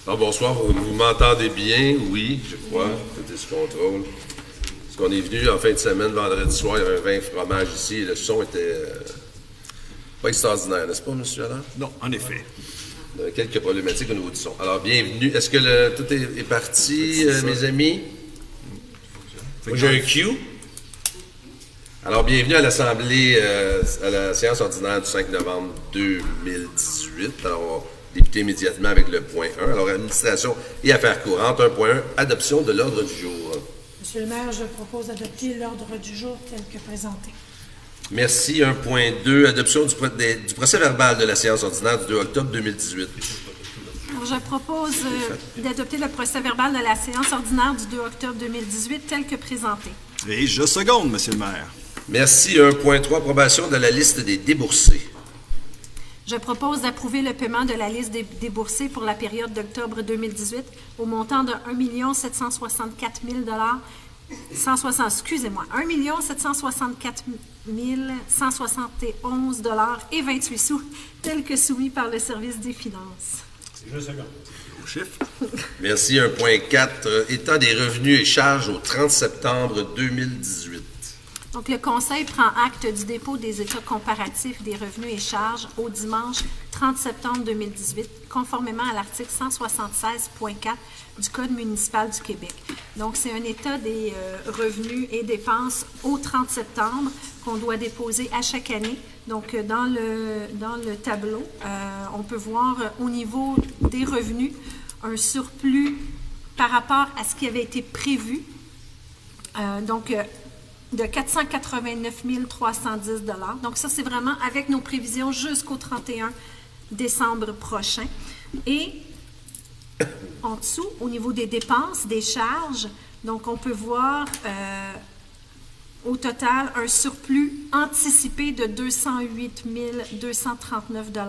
Bonsoir, vous m'entendez bien? Oui, je crois. Tout est sous contrôle. Parce qu'on est venu en fin de semaine, vendredi soir, il y avait un vin fromage ici, et le son était pas extraordinaire, n'est-ce pas, M. Allard? Non, en effet. Il y avait quelques problématiques au niveau du son. Alors, bienvenue. Est-ce que tout est parti, mes amis? Moi, j'ai un cue. Alors, bienvenue à l'Assemblée, à la séance ordinaire du 5 novembre 2018. Alors, on va débuter immédiatement avec le point 1. Alors, administration et affaires courantes. 1.1, adoption de l'ordre du jour. Monsieur le maire, je propose d'adopter l'ordre du jour tel que présenté. Merci. 1.2, adoption du procès-verbal de la séance ordinaire du 2 octobre 2018. Alors, je propose d'adopter le procès-verbal de la séance ordinaire du 2 octobre 2018 tel que présenté. Et je seconde, Monsieur le maire. Merci. 1.3, approbation de la liste des déboursés. Je propose d'approuver le paiement de la liste des déboursés pour la période d'octobre 2018 au montant de 1 764 000 1 764 171 et 28 sous, tel que soumis par le service des finances. Je seconde. Au chiffre. Merci. 1.4, état des revenus et charges au 30 septembre 2018. Donc, le Conseil prend acte du dépôt des états comparatifs des revenus et charges au dimanche 30 septembre 2018, conformément à l'article 176.4 du Code municipal du Québec. Donc, c'est un état des revenus et dépenses au 30 septembre qu'on doit déposer à chaque année. Donc, dans le tableau, on peut voir au niveau des revenus un surplus par rapport à ce qui avait été prévu. De 489 310 $. Donc, ça, c'est vraiment avec nos prévisions jusqu'au 31 décembre prochain. Et en dessous, au niveau des dépenses, des charges, donc on peut voir au total un surplus anticipé de 208 239 $.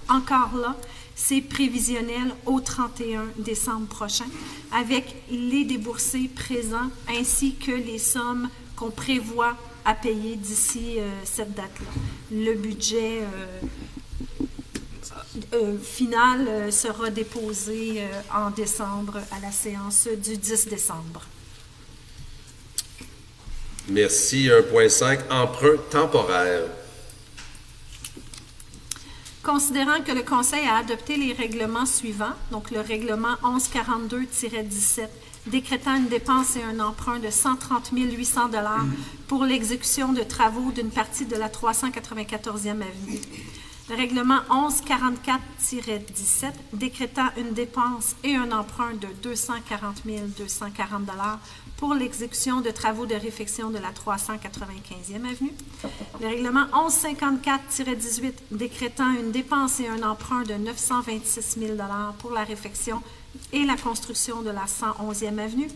Encore là, c'est prévisionnel au 31 décembre prochain, avec les déboursés présents ainsi que les sommes qu'on prévoit à payer d'ici cette date-là. Le budget final sera déposé en décembre à la séance du 10 décembre. Merci. 1.5, emprunt temporaire. Considérant que le Conseil a adopté les règlements suivants, donc le règlement 1142-17, décrétant une dépense et un emprunt de 130 800 $ pour l'exécution de travaux d'une partie de la 394e avenue. Le règlement 1144-17, décrétant une dépense et un emprunt de 240 240 $ pour l'exécution de travaux de réfection de la 395e avenue. Le règlement 1154-18, décrétant une dépense et un emprunt de 926 000 $ pour la réfection et la construction de la 111e avenue.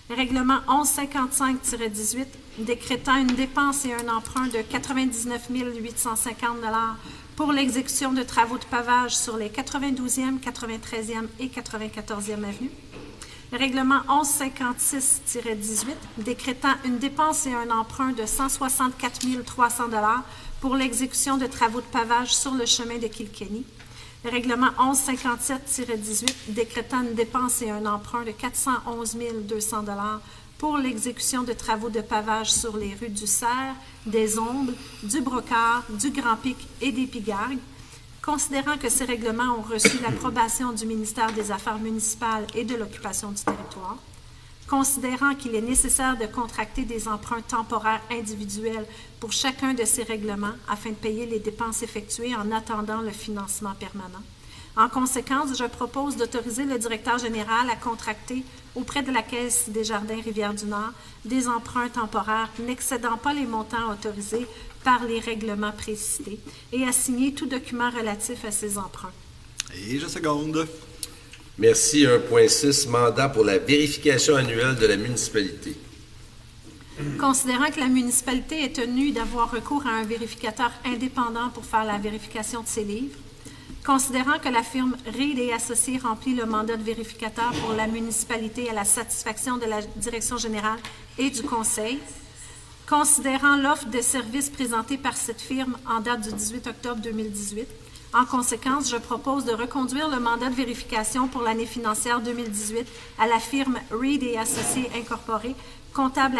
Le règlement 1155-18, décrétant une dépense et un emprunt de 99 850 $ pour l'exécution de travaux de pavage sur les 92e, 93e et 94e avenues. Le règlement 1156-18, décrétant une dépense et un emprunt de 164 300 $ pour l'exécution de travaux de pavage sur le chemin de Kilkenny. Le règlement 1157-18, décrétant une dépense et un emprunt de 411 200 $ pour l'exécution de travaux de pavage sur les rues du Cerf, des Ombres, du Brocard, du Grand-Pic et des Pigargues. Considérant que ces règlements ont reçu l'approbation du ministère des Affaires municipales et de l'occupation du territoire, considérant qu'il est nécessaire de contracter des emprunts temporaires individuels pour chacun de ces règlements afin de payer les dépenses effectuées en attendant le financement permanent. En conséquence, je propose d'autoriser le directeur général à contracter auprès de la Caisse des Jardins Rivière-du-Nord des emprunts temporaires n'excédant pas les montants autorisés par les règlements précités et à signer tout document relatif à ces emprunts. Et je seconde. Merci. 1.6, mandat pour la vérification annuelle de la municipalité. Considérant que la municipalité est tenue d'avoir recours à un vérificateur indépendant pour faire la vérification de ses livres, considérant que la firme Reed et Associés remplit le mandat de vérificateur pour la municipalité à la satisfaction de la direction générale et du conseil, Considérant l'offre de services présentée par cette firme en date du 18 octobre 2018, en conséquence, je propose de reconduire le mandat de vérification pour l'année financière 2018 à la firme Reed et Associés Incorporés, comptable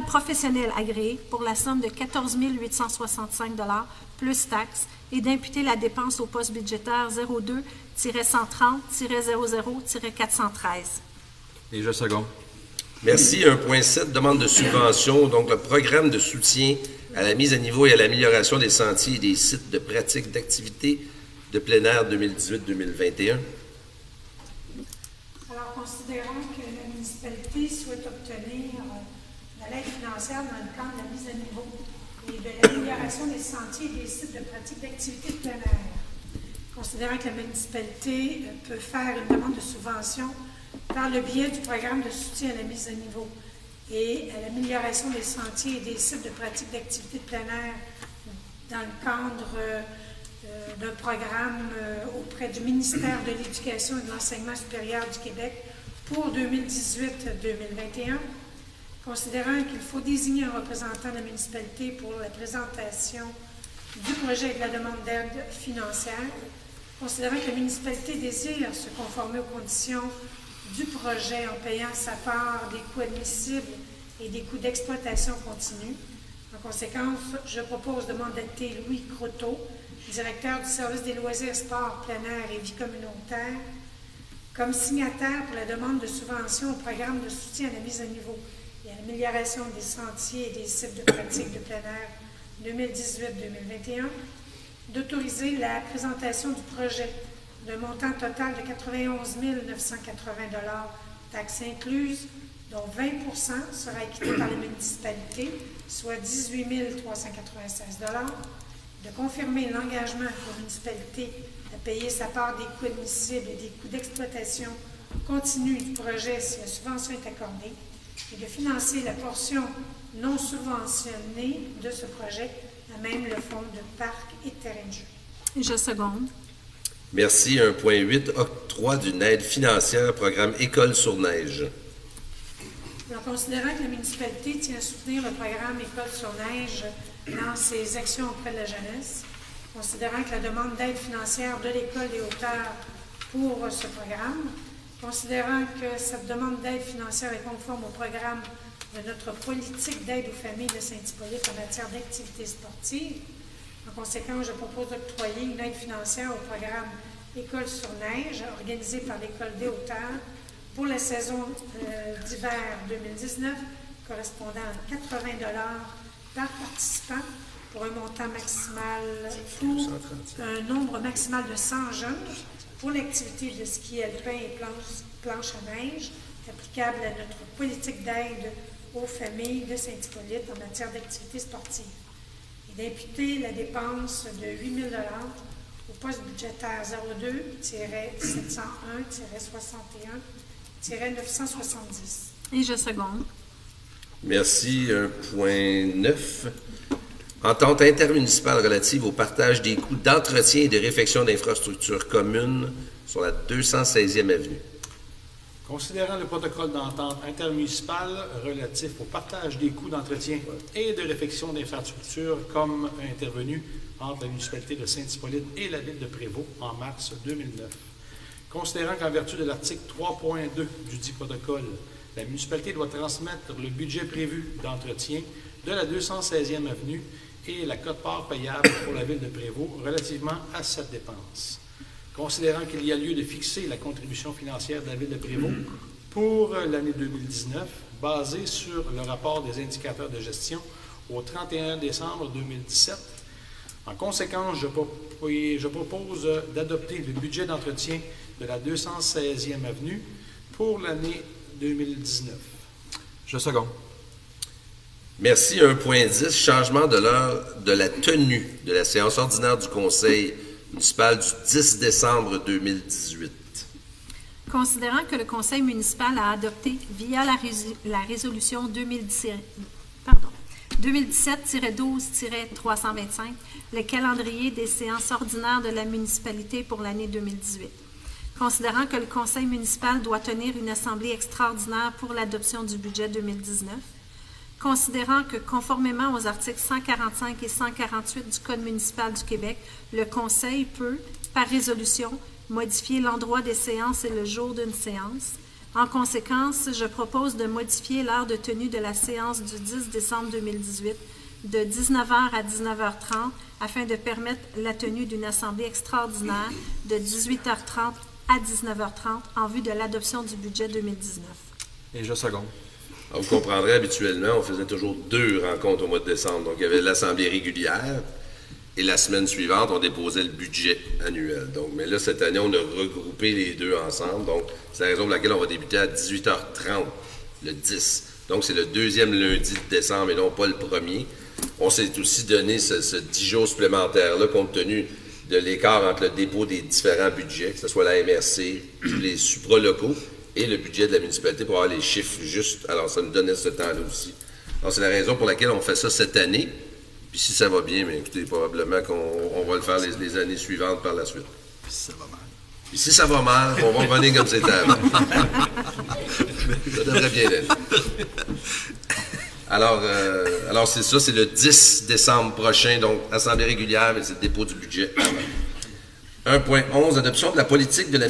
professionnel agréé pour la somme de 14 865 $ plus taxes et d'imputer la dépense au poste budgétaire 02-130-00-413. Et je seconde. Merci. 1.7, demande de subvention, donc le programme de soutien à la mise à niveau et à l'amélioration des sentiers et des sites de pratique d'activités de plein air 2018-2021. Alors, considérons que la municipalité souhaite obtenir de l'aide financière dans le cadre de la mise à niveau et de l'amélioration des sentiers et des sites de pratique d'activités de plein air. Considérant que la municipalité peut faire une demande de subvention par le biais du programme de soutien à la mise à niveau et à l'amélioration des sentiers et des sites de pratique d'activités de plein air dans le cadre d'un programme auprès du ministère de l'Éducation et de l'Enseignement supérieur du Québec pour 2018-2021, considérant qu'il faut désigner un représentant de la municipalité pour la présentation du projet et de la demande d'aide financière, considérant que la municipalité désire se conformer aux conditions du projet en payant sa part des coûts admissibles et des coûts d'exploitation continue. En conséquence, je propose de mandater Louis Croteau, directeur du service des loisirs, sports, plein air et vie communautaire, comme signataire pour la demande de subvention au programme de soutien à la mise à niveau et à l'amélioration des sentiers et des sites de pratique de plein air 2018-2021, d'autoriser la présentation du projet d'un montant total de 91 980 $, taxes incluses, dont 20 sera acquitté par les municipalités, soit 18 396 $, de confirmer l'engagement pour la municipalité à payer sa part des coûts admissibles et des coûts d'exploitation continue du projet si la subvention est accordée, et de financer la portion non subventionnée de ce projet, à même le fonds de parc et de terrain de jeu. Je seconde. Merci. 1.8, octroi d'une aide financière, programme École sur neige. En considérant que la municipalité tient à soutenir le programme École sur neige dans ses actions auprès de la jeunesse, considérant que la demande d'aide financière de l'École des hauteurs pour ce programme, considérant que cette demande d'aide financière est conforme au programme de notre politique d'aide aux familles de Saint-Hippolyte en matière d'activités sportives, en conséquence, je propose d'octroyer une aide financière au programme École sur neige organisé par l'École des hauteurs pour la saison d'hiver 2019, correspondant à 80 $ par participant pour un montant maximal, pour un nombre maximal de 100 jeunes pour l'activité de ski alpin et planche à neige, applicable à notre politique d'aide aux familles de Saint-Hippolyte en matière d'activités sportives, et d'imputer la dépense de 8 000 $ au poste budgétaire 02-701-61-970. Et je seconde. Merci. 1.9. Entente intermunicipale relative au partage des coûts d'entretien et de réfection d'infrastructures communes sur la 216e avenue. Considérant le protocole d'entente intermunicipale relatif au partage des coûts d'entretien et de réfection d'infrastructures comme intervenu entre la municipalité de Saint-Hippolyte et la ville de Prévost en mars 2009. Considérant qu'en vertu de l'article 3.2 du dit protocole, la municipalité doit transmettre le budget prévu d'entretien de la 216e avenue et la quote-part payable pour la ville de Prévost relativement à cette dépense. Considérant qu'il y a lieu de fixer la contribution financière de la ville de Prévost pour l'année 2019, basée sur le rapport des indicateurs de gestion au 31 décembre 2017, en conséquence, je propose d'adopter le budget d'entretien de la 216e avenue pour l'année 2019. Je seconde. Merci. 1.10, changement de l'heure de la tenue de la séance ordinaire du Conseil municipal du 10 décembre 2018. Considérant que le Conseil municipal a adopté, via la résolution 2017-12-325, le calendrier des séances ordinaires de la municipalité pour l'année 2018. Considérant que le Conseil municipal doit tenir une assemblée extraordinaire pour l'adoption du budget 2019, Considérant que, conformément aux articles 145 et 148 du Code municipal du Québec, le Conseil peut, par résolution, modifier l'endroit des séances et le jour d'une séance. En conséquence, je propose de modifier l'heure de tenue de la séance du 10 décembre 2018 de 19h à 19h30 afin de permettre la tenue d'une assemblée extraordinaire de 18h30 à 19h30 en vue de l'adoption du budget 2019. Et je seconde. Alors, vous comprendrez, habituellement, on faisait toujours 2 rencontres au mois de décembre. Donc, il y avait l'assemblée régulière et la semaine suivante, on déposait le budget annuel. Donc, mais là, cette année, on a regroupé les 2 ensemble. Donc, c'est la raison pour laquelle on va débuter à 18h30, le 10. Donc, c'est le 2e lundi de décembre et non pas le 1er. On s'est aussi donné ce 10 jours supplémentaires-là, compte tenu de l'écart entre le dépôt des différents budgets, que ce soit la MRC, les supralocaux et le budget de la municipalité pour avoir les chiffres justes. Alors, ça nous donnait ce temps-là aussi. Alors, c'est la raison pour laquelle on fait ça cette année. Puis si ça va bien, mais écoutez, probablement qu'on va le faire les années suivantes par la suite. Puis ça va mal. Puis si ça va mal, on va revenir comme c'était avant. Ça devrait bien être. Alors c'est ça, c'est le 10 décembre prochain, donc assemblée régulière, mais c'est le dépôt du budget avant. 1.11, adoption de la politique de la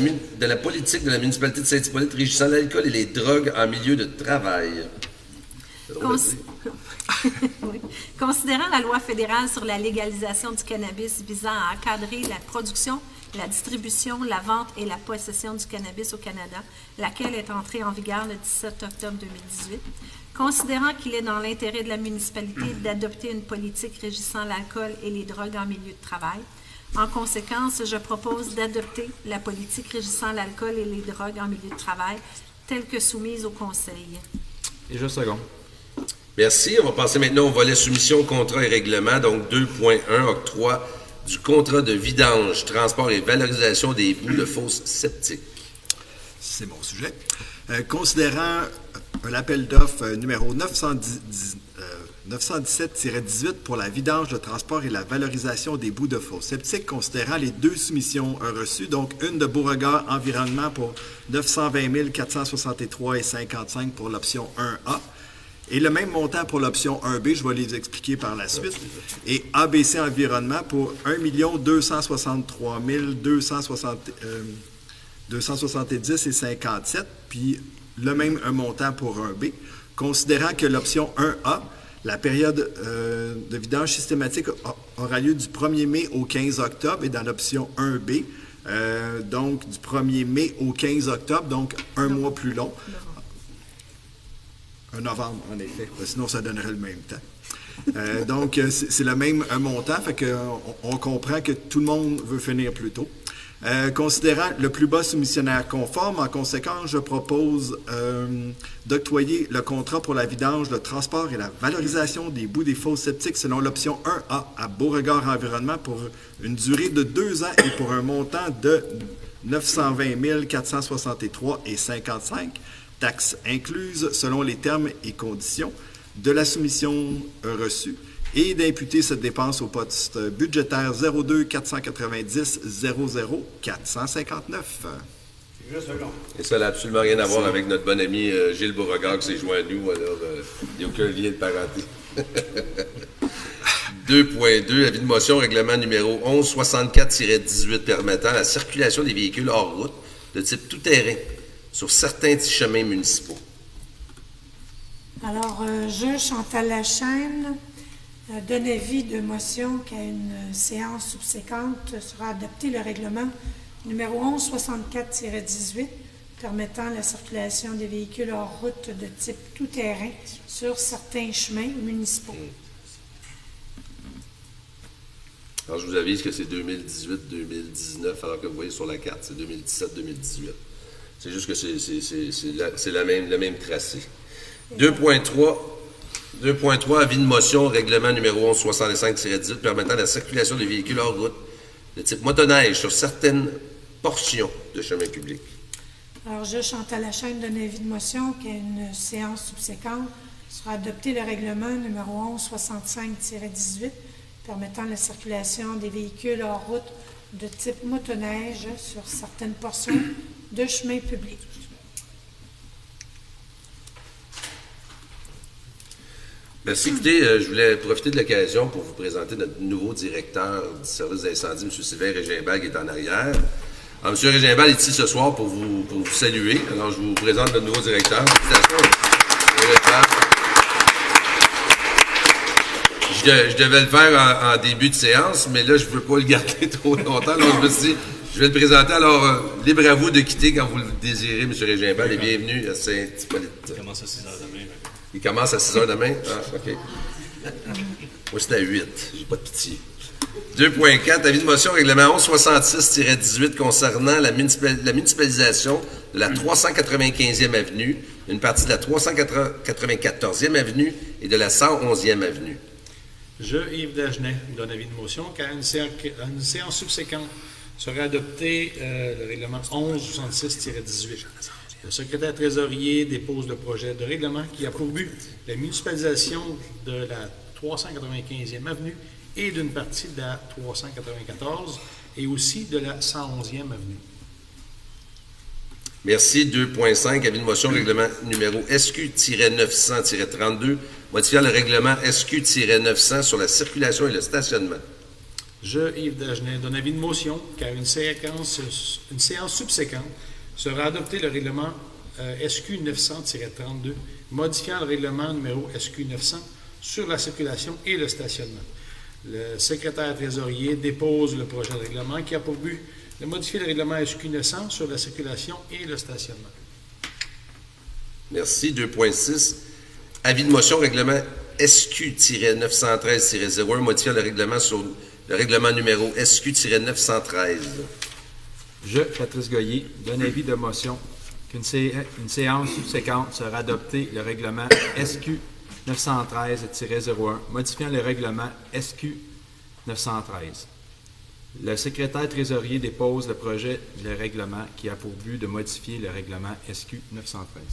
municipalité de Saint-Hippolyte régissant l'alcool et les drogues en milieu de travail. C'est drôle de dire. Oui. Considérant la loi fédérale sur la légalisation du cannabis visant à encadrer la production, la distribution, la vente et la possession du cannabis au Canada, laquelle est entrée en vigueur le 17 octobre 2018, considérant qu'il est dans l'intérêt de la municipalité d'adopter une politique régissant l'alcool et les drogues en milieu de travail, en conséquence, je propose d'adopter la politique régissant l'alcool et les drogues en milieu de travail telle que soumise au Conseil. Et je seconde. Merci. On va passer maintenant au volet soumission, contrat et règlement. Donc, 2.1, octroi du contrat de vidange, transport et valorisation des boues de fosses septiques. C'est mon sujet. Considérant l'appel d'offres numéro 917-18 pour la vidange, le transport et la valorisation des boues de fosses septiques, considérant les 2 soumissions reçues, donc une de Beauregard Environnement pour 920 463,55 pour l'option 1A, et le même montant pour l'option 1B, je vais les expliquer par la suite, et ABC Environnement pour 1 263 270,57, puis le même montant pour 1B, considérant que l'option 1A, la période de vidange systématique aura lieu du 1er mai au 15 octobre, et dans l'option 1B, donc du 1er mai au 15 octobre, donc un mois plus long. Un novembre, en effet, sinon ça donnerait le même temps. Donc, c'est le même montant, fait qu'on comprend que tout le monde veut finir plus tôt. Considérant le plus bas soumissionnaire conforme, en conséquence, je propose d'octroyer le contrat pour la vidange, le transport et la valorisation des boues des fosses septiques selon l'option 1A à Beauregard Environnement pour une durée de 2 ans et pour un montant de 920 463,55, taxes incluses selon les termes et conditions de la soumission reçue, et d'imputer cette dépense au poste budgétaire 02 490 00 459. Et ça n'a absolument rien à voir avec notre bon ami Gilles Beauregard qui s'est joint à nous, alors il n'y a aucun lien de parenté. 2.2, avis de motion, règlement numéro 1164-18 permettant la circulation des véhicules hors route de type tout-terrain sur certains chemins municipaux. Alors, je, Chantal Lachaine, donne avis de motion qu'à une séance subséquente sera adopté le règlement numéro 1164-18 permettant la circulation des véhicules hors route de type tout-terrain sur certains chemins municipaux. Alors, je vous avise que c'est 2018-2019, alors que vous voyez sur la carte, c'est 2017-2018. C'est juste que c'est le même tracé. 2.3, avis de motion, règlement numéro 1165-18 permettant la circulation des véhicules hors route de type motoneige sur certaines portions de chemin public. Alors, je, Chantal Lachaine, donne avis de motion qu'à une séance subséquente sera adopté le règlement numéro 1165-18 permettant la circulation des véhicules hors route de type motoneige sur certaines portions de chemin public. Merci. Écoutez, je voulais profiter de l'occasion pour vous présenter notre nouveau directeur du service d'incendie, M. Sylvain Régimbal, qui est en arrière. Alors, M. Régimbal est ici ce soir pour vous saluer. Alors, je vous présente notre nouveau directeur. Je devais le faire en début de séance, mais là, je ne veux pas le garder trop longtemps. Alors, je me suis dit, je vais le présenter. Alors, libre à vous de quitter quand vous le désirez, M. Régimbal, et bienvenue à Saint-Hippolyte. Il commence à 6 h demain. Il commence à 6 h demain? Ah, OK. Moi, c'est à 8. J'ai pas de pitié. 2.4, avis de motion, règlement 1166-18 concernant la municipalisation de la 395e avenue, une partie de la 394e avenue et de la 111e avenue. Je, Yves Dagenet, donne avis de motion qu'à une séance subséquente sera adopté le règlement 1166-18. Le secrétaire trésorier dépose le projet de règlement qui a pour but la municipalisation de la 395e avenue et d'une partie de la 394 et aussi de la 111e avenue. Merci. 2.5, avis de motion, règlement numéro SQ-900-32, modifiant le règlement SQ-900 sur la circulation et le stationnement. Je, Yves Dagenet, donne avis de motion qu'à une séance subséquente sera adopté le règlement SQ 900-32, modifiant le règlement numéro SQ 900 sur la circulation et le stationnement. Le secrétaire trésorier dépose le projet de règlement qui a pour but de modifier le règlement SQ 900 sur la circulation et le stationnement. Merci. 2.6, avis de motion, règlement SQ-913-01, modifiant le règlement sur le règlement numéro SQ-913. Je, Patrice Goyer, donne avis de motion qu'une séance subséquente sera adopté le règlement SQ 913-01, modifiant le règlement SQ 913. Le secrétaire trésorier dépose le projet de règlement qui a pour but de modifier le règlement SQ 913.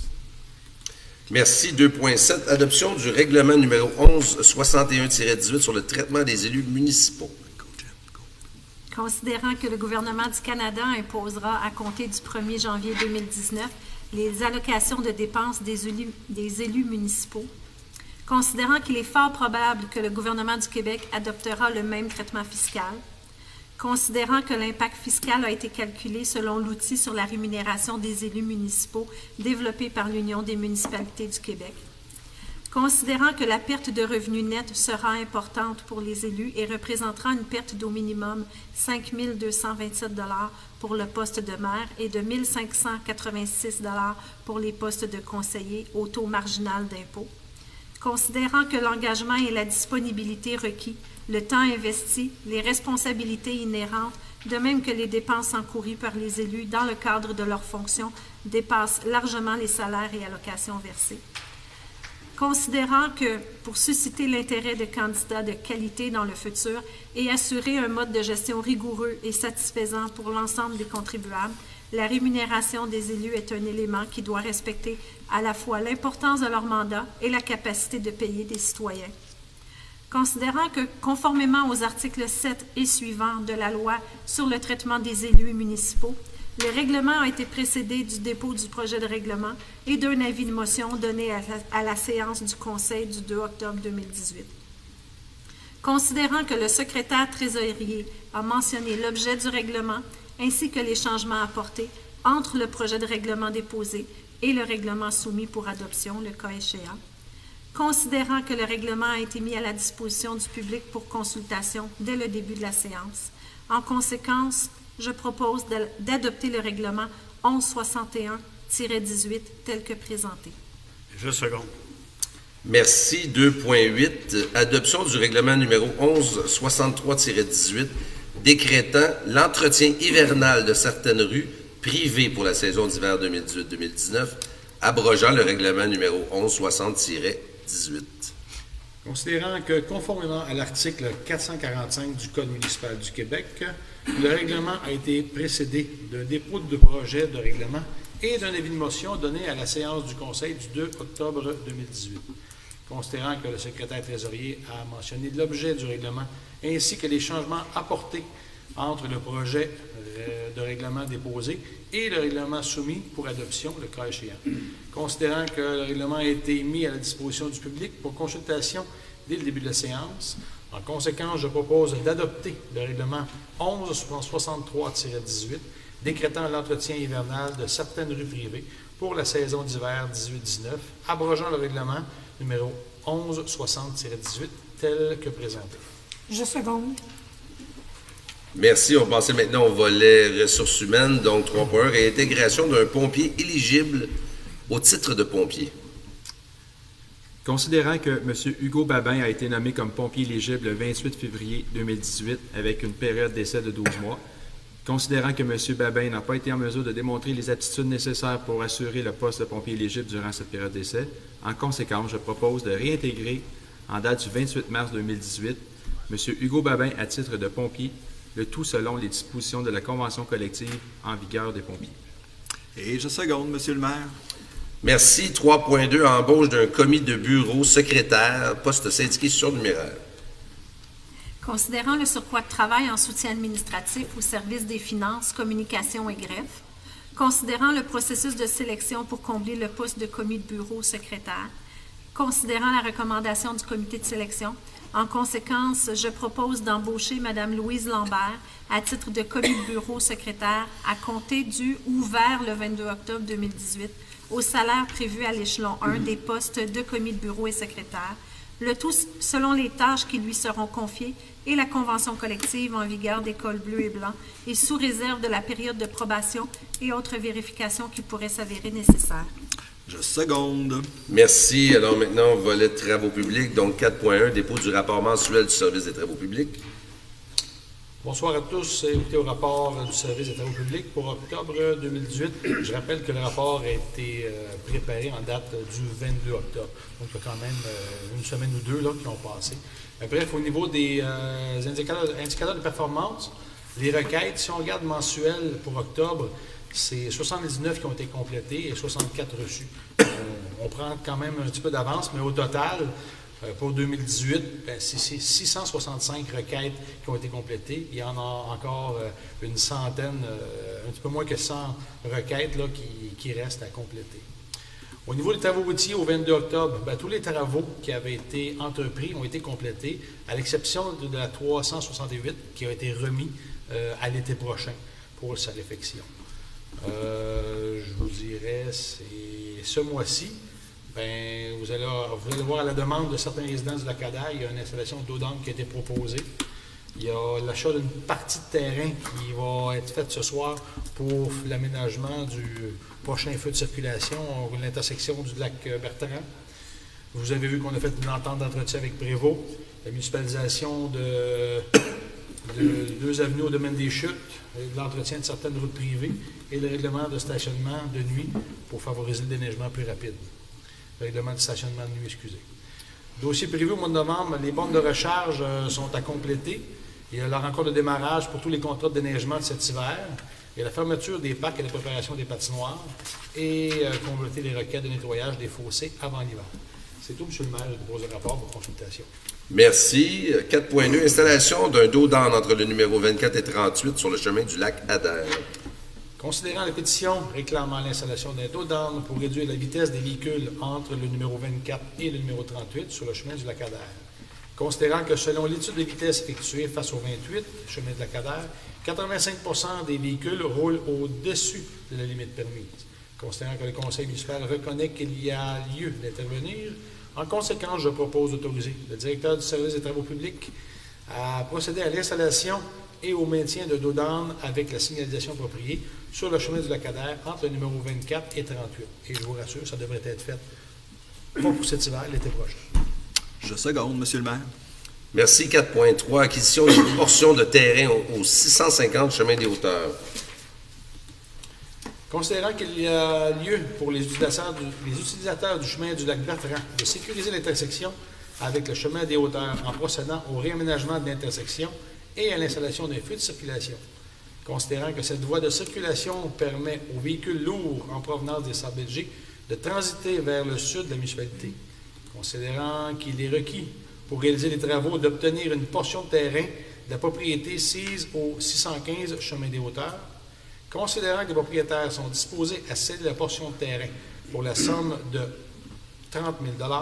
Merci. 2.7, adoption du règlement numéro 1161-18 sur le traitement des élus municipaux. Considérant que le gouvernement du Canada imposera à compter du 1er janvier 2019 les allocations de dépenses des élus municipaux, considérant qu'il est fort probable que le gouvernement du Québec adoptera le même traitement fiscal, considérant que l'impact fiscal a été calculé selon l'outil sur la rémunération des élus municipaux développé par l'Union des municipalités du Québec, considérant que la perte de revenus nets sera importante pour les élus et représentera une perte d'au minimum 5 227 $ pour le poste de maire et de 1 586 $ pour les postes de conseiller au taux marginal d'impôt, considérant que l'engagement et la disponibilité requis, le temps investi, les responsabilités inhérentes, de même que les dépenses encourues par les élus dans le cadre de leurs fonctions, dépassent largement les salaires et allocations versés. Considérant que, pour susciter l'intérêt de candidats de qualité dans le futur et assurer un mode de gestion rigoureux et satisfaisant pour l'ensemble des contribuables, la rémunération des élus est un élément qui doit respecter à la fois l'importance de leur mandat et la capacité de payer des citoyens. Considérant que, conformément aux articles 7 et suivants de la loi sur le traitement des élus municipaux, le règlement a été précédé du dépôt du projet de règlement et d'un avis de motion donné à la séance du Conseil du 2 octobre 2018. Considérant que le secrétaire trésorier a mentionné l'objet du règlement ainsi que les changements apportés entre le projet de règlement déposé et le règlement soumis pour adoption, le cas échéant, considérant que le règlement a été mis à la disposition du public pour consultation dès le début de la séance, en conséquence, je propose d'adopter le règlement 1161-18 tel que présenté. Je seconde. Merci. 2.8, adoption du règlement numéro 1163-18, décrétant l'entretien hivernal de certaines rues privées pour la saison d'hiver 2018-2019, abrogeant le règlement numéro 1160-18. Considérant que, conformément à l'article 445 du Code municipal du Québec, le règlement a été précédé d'un dépôt de projet de règlement et d'un avis de motion donné à la séance du Conseil du 2 octobre 2018. Considérant que le secrétaire trésorier a mentionné l'objet du règlement ainsi que les changements apportés entre le projet de règlement déposé et le règlement soumis pour adoption, le cas échéant. Considérant que le règlement a été mis à la disposition du public pour consultation dès le début de la séance, en conséquence, je propose d'adopter le règlement 1163-18, décrétant l'entretien hivernal de certaines rues privées pour la saison d'hiver 18-19, abrogeant le règlement numéro 1160-18 tel que présenté. Je seconde. Merci. On va passer maintenant au volet ressources humaines, donc 3.1, réintégration d'un pompier éligible au titre de pompier. Considérant que M. Hugo Babin a été nommé comme pompier éligible le 28 février 2018 avec une période d'essai de 12 mois, considérant que M. Babin n'a pas été en mesure de démontrer les aptitudes nécessaires pour assurer le poste de pompier éligible durant cette période d'essai, en conséquence, je propose de réintégrer, en date du 28 mars 2018, M. Hugo Babin à titre de pompier, le tout selon les dispositions de la Convention collective en vigueur des pompiers. Et je seconde, Monsieur le maire. Merci. 3.2, embauche d'un commis de bureau, secrétaire, poste syndiqué surnuméraire. Considérant le surcroît de travail en soutien administratif au service des finances, communications et greffes, considérant le processus de sélection pour combler le poste de commis de bureau secrétaire, considérant la recommandation du comité de sélection, en conséquence, je propose d'embaucher Mme Louise Lambert à titre de commis de bureau secrétaire à compter du ou vers le 22 octobre 2018 au salaire prévu à l'échelon 1 des postes de commis de bureau et secrétaire, le tout selon les tâches qui lui seront confiées et la convention collective en vigueur des cols bleus et blancs, et sous réserve de la période de probation et autres vérifications qui pourraient s'avérer nécessaires. Je seconde. Merci. Alors maintenant, volet travaux publics, donc 4.1, dépôt du rapport mensuel du service des travaux publics. Bonsoir à tous. Écoutez au rapport du service des travaux publics pour octobre 2018. Je rappelle que le rapport a été préparé en date du 22 octobre. Donc, il y a quand même une semaine ou deux là, qui ont passé. Bref, au niveau des indicateurs de performance, les requêtes, si on regarde mensuel pour octobre, c'est 79 qui ont été complétés et 64 reçus. On prend quand même un petit peu d'avance, mais au total, pour 2018, c'est 665 requêtes qui ont été complétées. Il y en a encore une centaine, un petit peu moins que 100 requêtes là, qui restent à compléter. Au niveau des travaux routiers, au 22 octobre, tous les travaux qui avaient été entrepris ont été complétés, à l'exception de la 368 qui a été remis à l'été prochain pour sa réfection. Je vous dirais, c'est ce mois-ci, vous allez voir à la demande de certains résidents du Lac-Adère, il y a une installation d'eau d'âne qui a été proposée. Il y a l'achat d'une partie de terrain qui va être faite ce soir pour l'aménagement du prochain feu de circulation à l'intersection du lac Bertrand. Vous avez vu qu'on a fait une entente d'entretien avec Prévost, la municipalisation de 2 avenues au domaine des Chutes, l'entretien de certaines routes privées et le règlement de stationnement de nuit pour favoriser le déneigement plus rapide. Le règlement de stationnement de nuit, excusez. Dossier prévu au mois de novembre, les bornes de recharge sont à compléter. Il y a la rencontre de démarrage pour tous les contrats de déneigement de cet hiver. Il y a la fermeture des parcs et la préparation des patinoires et compléter les requêtes de nettoyage des fossés avant l'hiver. C'est tout, M. le maire. Je dépose le rapport pour consultation. Merci. 4.2, installation d'un dos d'âne entre le numéro 24 et 38 sur le chemin du lac Adère. Considérant la pétition réclamant l'installation d'un dos d'âne pour réduire la vitesse des véhicules entre le numéro 24 et le numéro 38 sur le chemin du lac Adère. Considérant que selon l'étude de vitesse effectuée face au 28, chemin de lac Adère, 85% des véhicules roulent au-dessus de la limite permise. Considérant que le conseil municipal reconnaît qu'il y a lieu d'intervenir, en conséquence, je propose d'autoriser le directeur du service des travaux publics à procéder à l'installation et au maintien de dos d'âne avec la signalisation appropriée sur le chemin du lac Adère entre le numéro 24 et 38. Et je vous rassure, ça devrait être fait pas pour cet hiver, l'été prochain. Je seconde, Monsieur le maire. Merci. 4.3, acquisition d'une portion de terrain au 650 chemin des Hauteurs. Considérant qu'il y a lieu pour les utilisateurs du chemin du lac Bertrand de sécuriser l'intersection avec le chemin des Hauteurs en procédant au réaménagement de l'intersection et à l'installation d'un feu de circulation. Considérant que cette voie de circulation permet aux véhicules lourds en provenance des Sables Belgiques de transiter vers le sud de la municipalité. Considérant qu'il est requis pour réaliser les travaux d'obtenir une portion de terrain la propriété sise au 615 chemin des Hauteurs. Considérant que les propriétaires sont disposés à céder la portion de terrain pour la somme de 30 000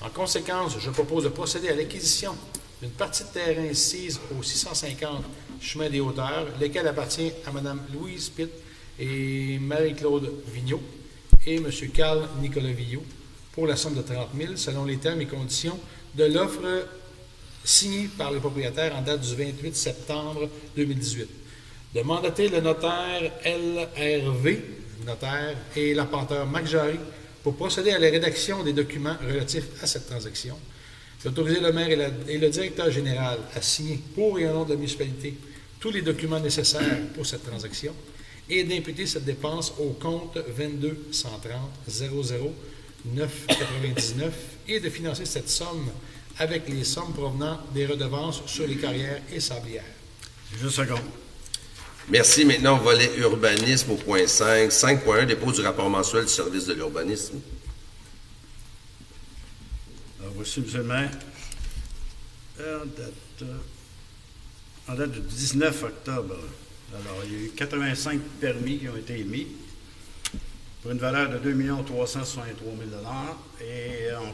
en conséquence, je propose de procéder à l'acquisition d'une partie de terrain sise au 650 chemin des Hauteurs, lesquels appartient à Mme Louise Pitt et Marie-Claude Vigneault et M. Carl Nicolas Vigneault pour la somme de 30 000 selon les termes et conditions de l'offre signée par les propriétaires en date du 28 septembre 2018. De mandater le notaire LRV, notaire, et l'arpenteur Marc Jarry pour procéder à la rédaction des documents relatifs à cette transaction. D'autoriser le maire et le directeur général à signer pour et au nom de la municipalité tous les documents nécessaires pour cette transaction et d'imputer cette dépense au compte 22 130 00 999 et de financer cette somme avec les sommes provenant des redevances sur les carrières et sablières. Je seconde. Merci. Maintenant, volet urbanisme au point 5. 5.1, dépôt du rapport mensuel du service de l'urbanisme. Alors, voici, M. le maire. En date du 19 octobre, alors, il y a eu 85 permis qui ont été émis pour une valeur de 2 363 000 $ et on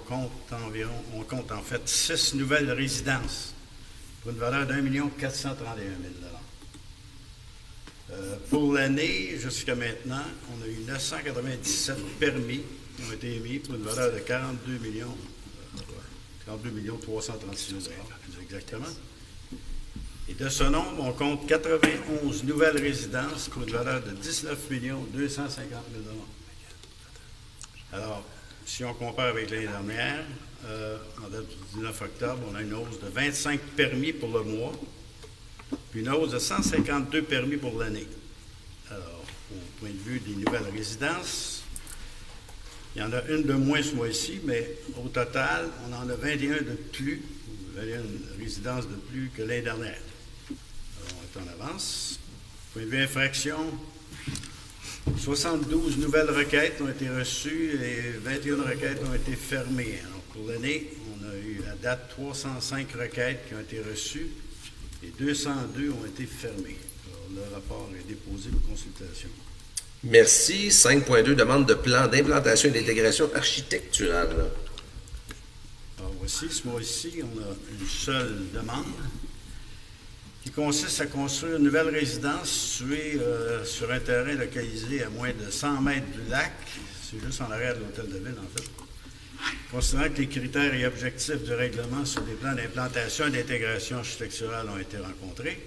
compte en fait 6 nouvelles résidences pour une valeur d'1 431 000 $. Pour l'année, jusqu'à maintenant, on a eu 997 permis qui ont été émis pour une valeur de 42 336 000 $, exactement. Et de ce nombre, on compte 91 nouvelles résidences pour une valeur de 19 250 000 $. Alors, si on compare avec l'année dernière, en date du 19 octobre, on a une hausse de 25 permis pour le mois, puis une hausse de 152 permis pour l'année. Alors, au point de vue des nouvelles résidences, il y en a une de moins ce mois-ci, mais au total, on en a 21 de plus, 21 résidences de plus que l'année dernière. Alors, on est en avance. Point de vue infraction, 72 nouvelles requêtes ont été reçues et 21 requêtes ont été fermées. Alors, pour l'année, on a eu à date 305 requêtes qui ont été reçues et 202 ont été fermées. Alors, le rapport est déposé pour consultation. Merci. 5.2, demande de plan d'implantation et d'intégration architecturale. Alors, voici, ce mois-ci, on a une seule demande qui consiste à construire une nouvelle résidence située sur un terrain localisé à moins de 100 mètres du lac. C'est juste en arrière de l'hôtel de ville, en fait. Considérant que les critères et objectifs du règlement sur les plans d'implantation et d'intégration architecturale ont été rencontrés,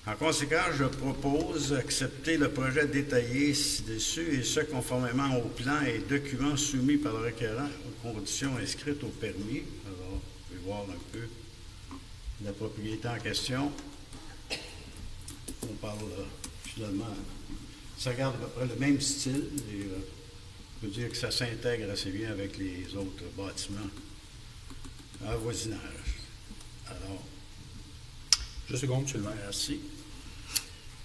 en conséquence, je propose d'accepter le projet détaillé ci-dessus et ce conformément aux plans et documents soumis par le requérant aux conditions inscrites au permis. Alors, vous pouvez voir un peu la propriété en question. On parle finalement, ça garde à peu près le même style et on peut dire que ça s'intègre assez bien avec les autres bâtiments en voisinage. Alors, Je seconde, M. le maire. merci.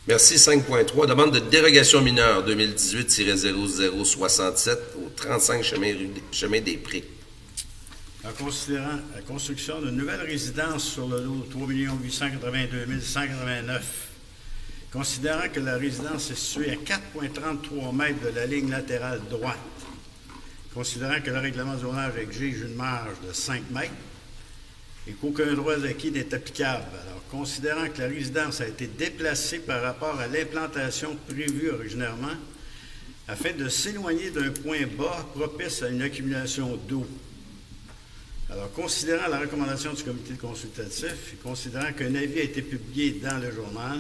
Merci. 5.3, demande de dérogation mineure 2018-0067 au 35 chemin des Prés. En considérant la construction d'une nouvelle résidence sur le lot 3 882 189, considérant que la résidence est située à 4,33 mètres de la ligne latérale droite, considérant que le règlement du zonage exige une marge de 5 mètres et qu'aucun droit acquis n'est applicable. Alors, considérant que la résidence a été déplacée par rapport à l'implantation prévue originairement, afin de s'éloigner d'un point bas propice à une accumulation d'eau. Alors, considérant la recommandation du comité consultatif et considérant qu'un avis a été publié dans le journal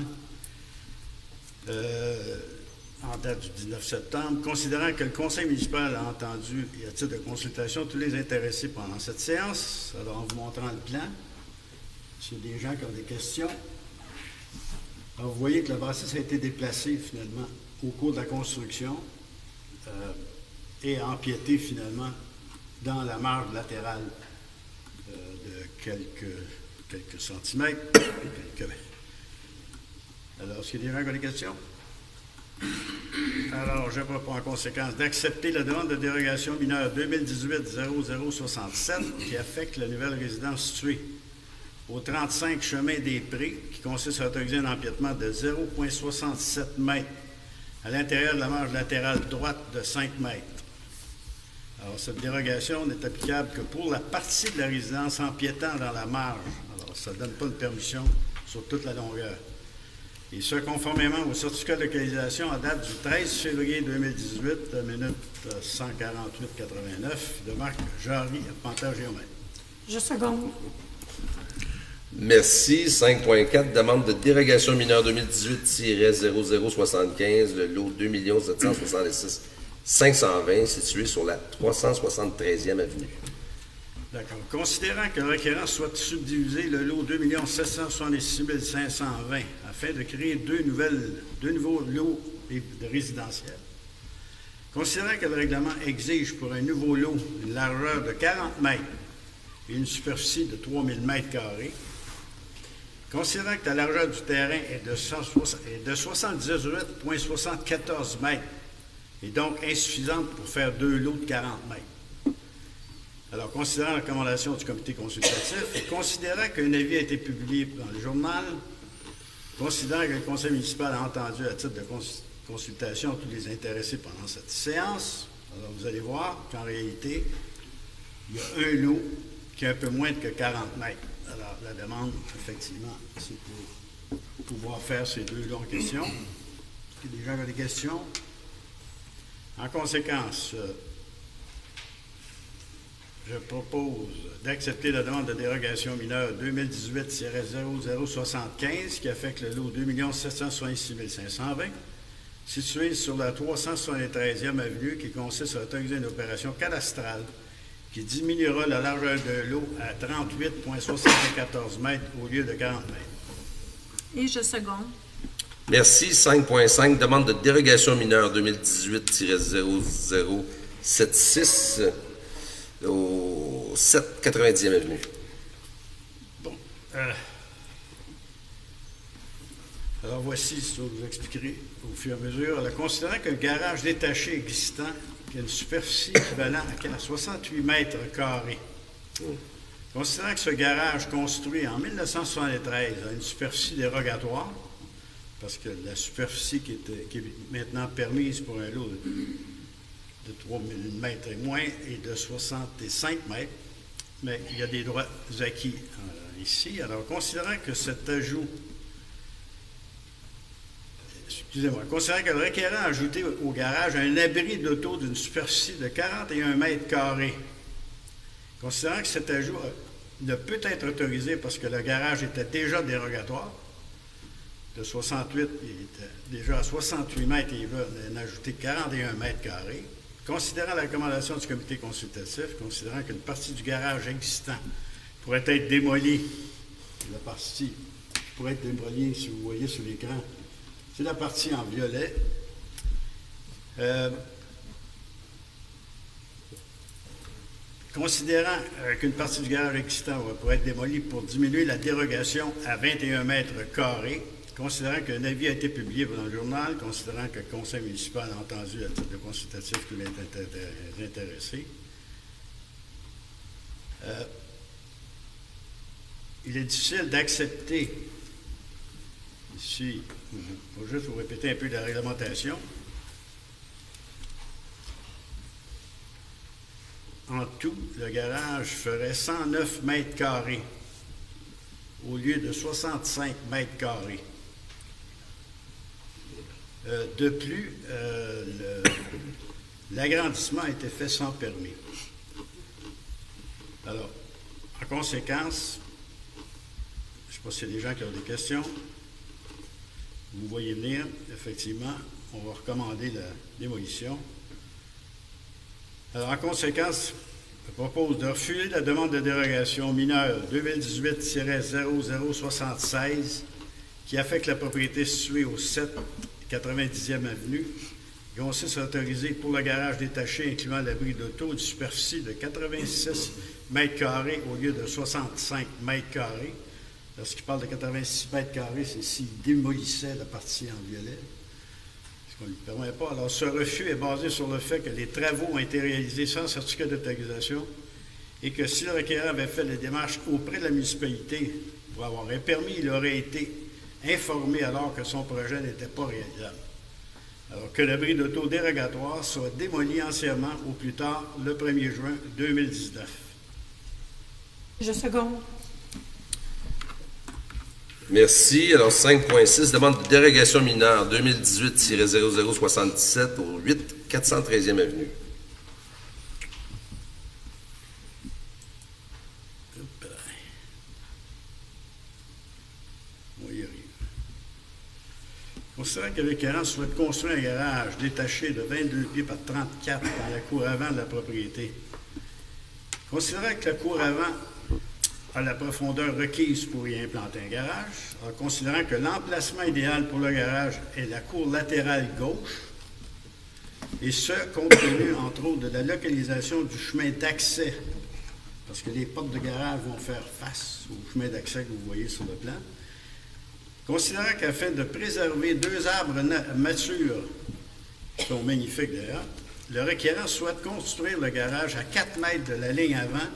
en date du 19 septembre, considérant que le conseil municipal a entendu, et à titre de consultation, tous les intéressés pendant cette séance, alors en vous montrant le plan, s'il y a des gens qui ont des questions, alors vous voyez que le bâtisse a été déplacé finalement au cours de la construction et a empiété finalement dans la marge latérale de quelques centimètres. Alors, est-ce qu'il y a des gens qui ont des questions? Alors, je propose en conséquence d'accepter la demande de dérogation mineure 2018-0067 qui affecte la nouvelle résidence située au 35 chemin des Prés, qui consiste à autoriser un empiètement de 0,67 mètres à l'intérieur de la marge latérale droite de 5 mètres. Alors, cette dérogation n'est applicable que pour la partie de la résidence empiétant dans la marge. Alors, ça ne donne pas de permission sur toute la longueur. Et ce, conformément au certificat de localisation à date du 13 février 2018, minute 148-89, de Marc Jarry, arpenteur géomètre. Je seconde. Merci. 5.4, demande de dérogation mineure 2018-0075, le lot 2 766 520, situé sur la 373e avenue. D'accord. Considérant que le requérant souhaite subdiviser le lot 2 766 520 afin de créer deux nouveaux lots de résidentiels. Considérant que le règlement exige pour un nouveau lot une largeur de 40 mètres et une superficie de 3000 mètres carrés, considérant que la largeur du terrain est de 78,74 mètres et donc insuffisante pour faire deux lots de 40 mètres. Alors, considérant la recommandation du comité consultatif et considérant qu'un avis a été publié dans le journal, considérant que le conseil municipal a entendu à titre de consultation tous les intéressés pendant cette séance, alors vous allez voir qu'en réalité, il y a un lot qui est un peu moins que 40 mètres. Alors, la demande, effectivement, c'est pour pouvoir faire ces deux lots en question. Est-ce que des gens ont des questions? En conséquence, je propose d'accepter la demande de dérogation mineure 2018-0075 qui affecte le lot 2 766 520, situé sur la 373e avenue, qui consiste à autoriser une opération cadastrale qui diminuera la largeur de l'eau à 38,74 mètres au lieu de 40 mètres. Et je seconde. Merci. 5.5, demande de dérogation mineure 2018-0076 au 790e avenue. Bon. Alors voici, je vous expliquerai au fur et à mesure. Alors, considérant qu'un garage détaché existant qui a une superficie équivalente à 68 mètres carrés, considérant que ce garage construit en 1973 a une superficie dérogatoire, parce que la superficie qui est maintenant permise pour un lot de 3000 mètres et moins est de 65 mètres, mais il y a des droits acquis ici. Alors, considérant que cet ajout, considérant que le requérant a ajouté au garage un abri de l'auto d'une superficie de 41 mètres carrés, considérant que cet ajout ne peut être autorisé parce que le garage était déjà dérogatoire, de 68, il était déjà à 68 mètres et il veut en ajouter 41 mètres carrés. Considérant la recommandation du comité consultatif, considérant qu'une partie du garage existant pourrait être démolie, la partie qui pourrait être démolie, si vous voyez sur l'écran, c'est la partie en violet. Considérant qu'une partie du garage existant pourrait être démolie pour diminuer la dérogation à 21 mètres carrés, considérant qu'un avis a été publié dans le journal, considérant que le conseil municipal a entendu à titre de consultatif tous les intéressés, il est difficile d'accepter, ici, je vais juste vous répéter un peu la réglementation. En tout, le garage ferait 109 mètres carrés au lieu de 65 mètres carrés. De plus, l'agrandissement a été fait sans permis. Alors, en conséquence, je ne sais pas s'il y a des gens qui ont des questions. Vous voyez venir, effectivement, on va recommander la démolition. Alors, en conséquence, je propose de refuser la demande de dérogation mineure 2018-0076 qui affecte la propriété située au 790e avenue, qui consiste à autoriser pour le garage détaché incluant l'abri d'auto une superficie de 86 mètres carrés au lieu de 65 mètres carrés. Lorsqu'il parle de 86 mètres carrés, c'est s'il démolissait la partie en violet, ce qu'on ne lui permet pas. Alors, ce refus est basé sur le fait que les travaux ont été réalisés sans certificat d'autorisation et que si le requérant avait fait les démarches auprès de la municipalité Pour avoir un permis, il aurait été informé alors que son projet n'était pas réalisable. Alors que l'abri d'auto dérogatoire soit démoli entièrement au plus tard le 1er juin 2019. Je seconde. Merci. Alors, 5.6, demande de dérogation mineure 2018-0077 au 8 413e Avenue. On y arrive. Considérant que le requérant souhaite construire un garage détaché de 22 pieds par 34 dans la cour avant de la propriété, considérant que la cour avant a la profondeur requise pour y implanter un garage, en considérant que l'emplacement idéal pour le garage est la cour latérale gauche, et ce, compte tenu, entre autres, de la localisation du chemin d'accès, parce que les portes de garage vont faire face au chemin d'accès que vous voyez sur le plan, considérant qu'afin de préserver 2 arbres matures, qui sont magnifiques d'ailleurs, le requérant souhaite construire le garage à 4 mètres de la ligne avant,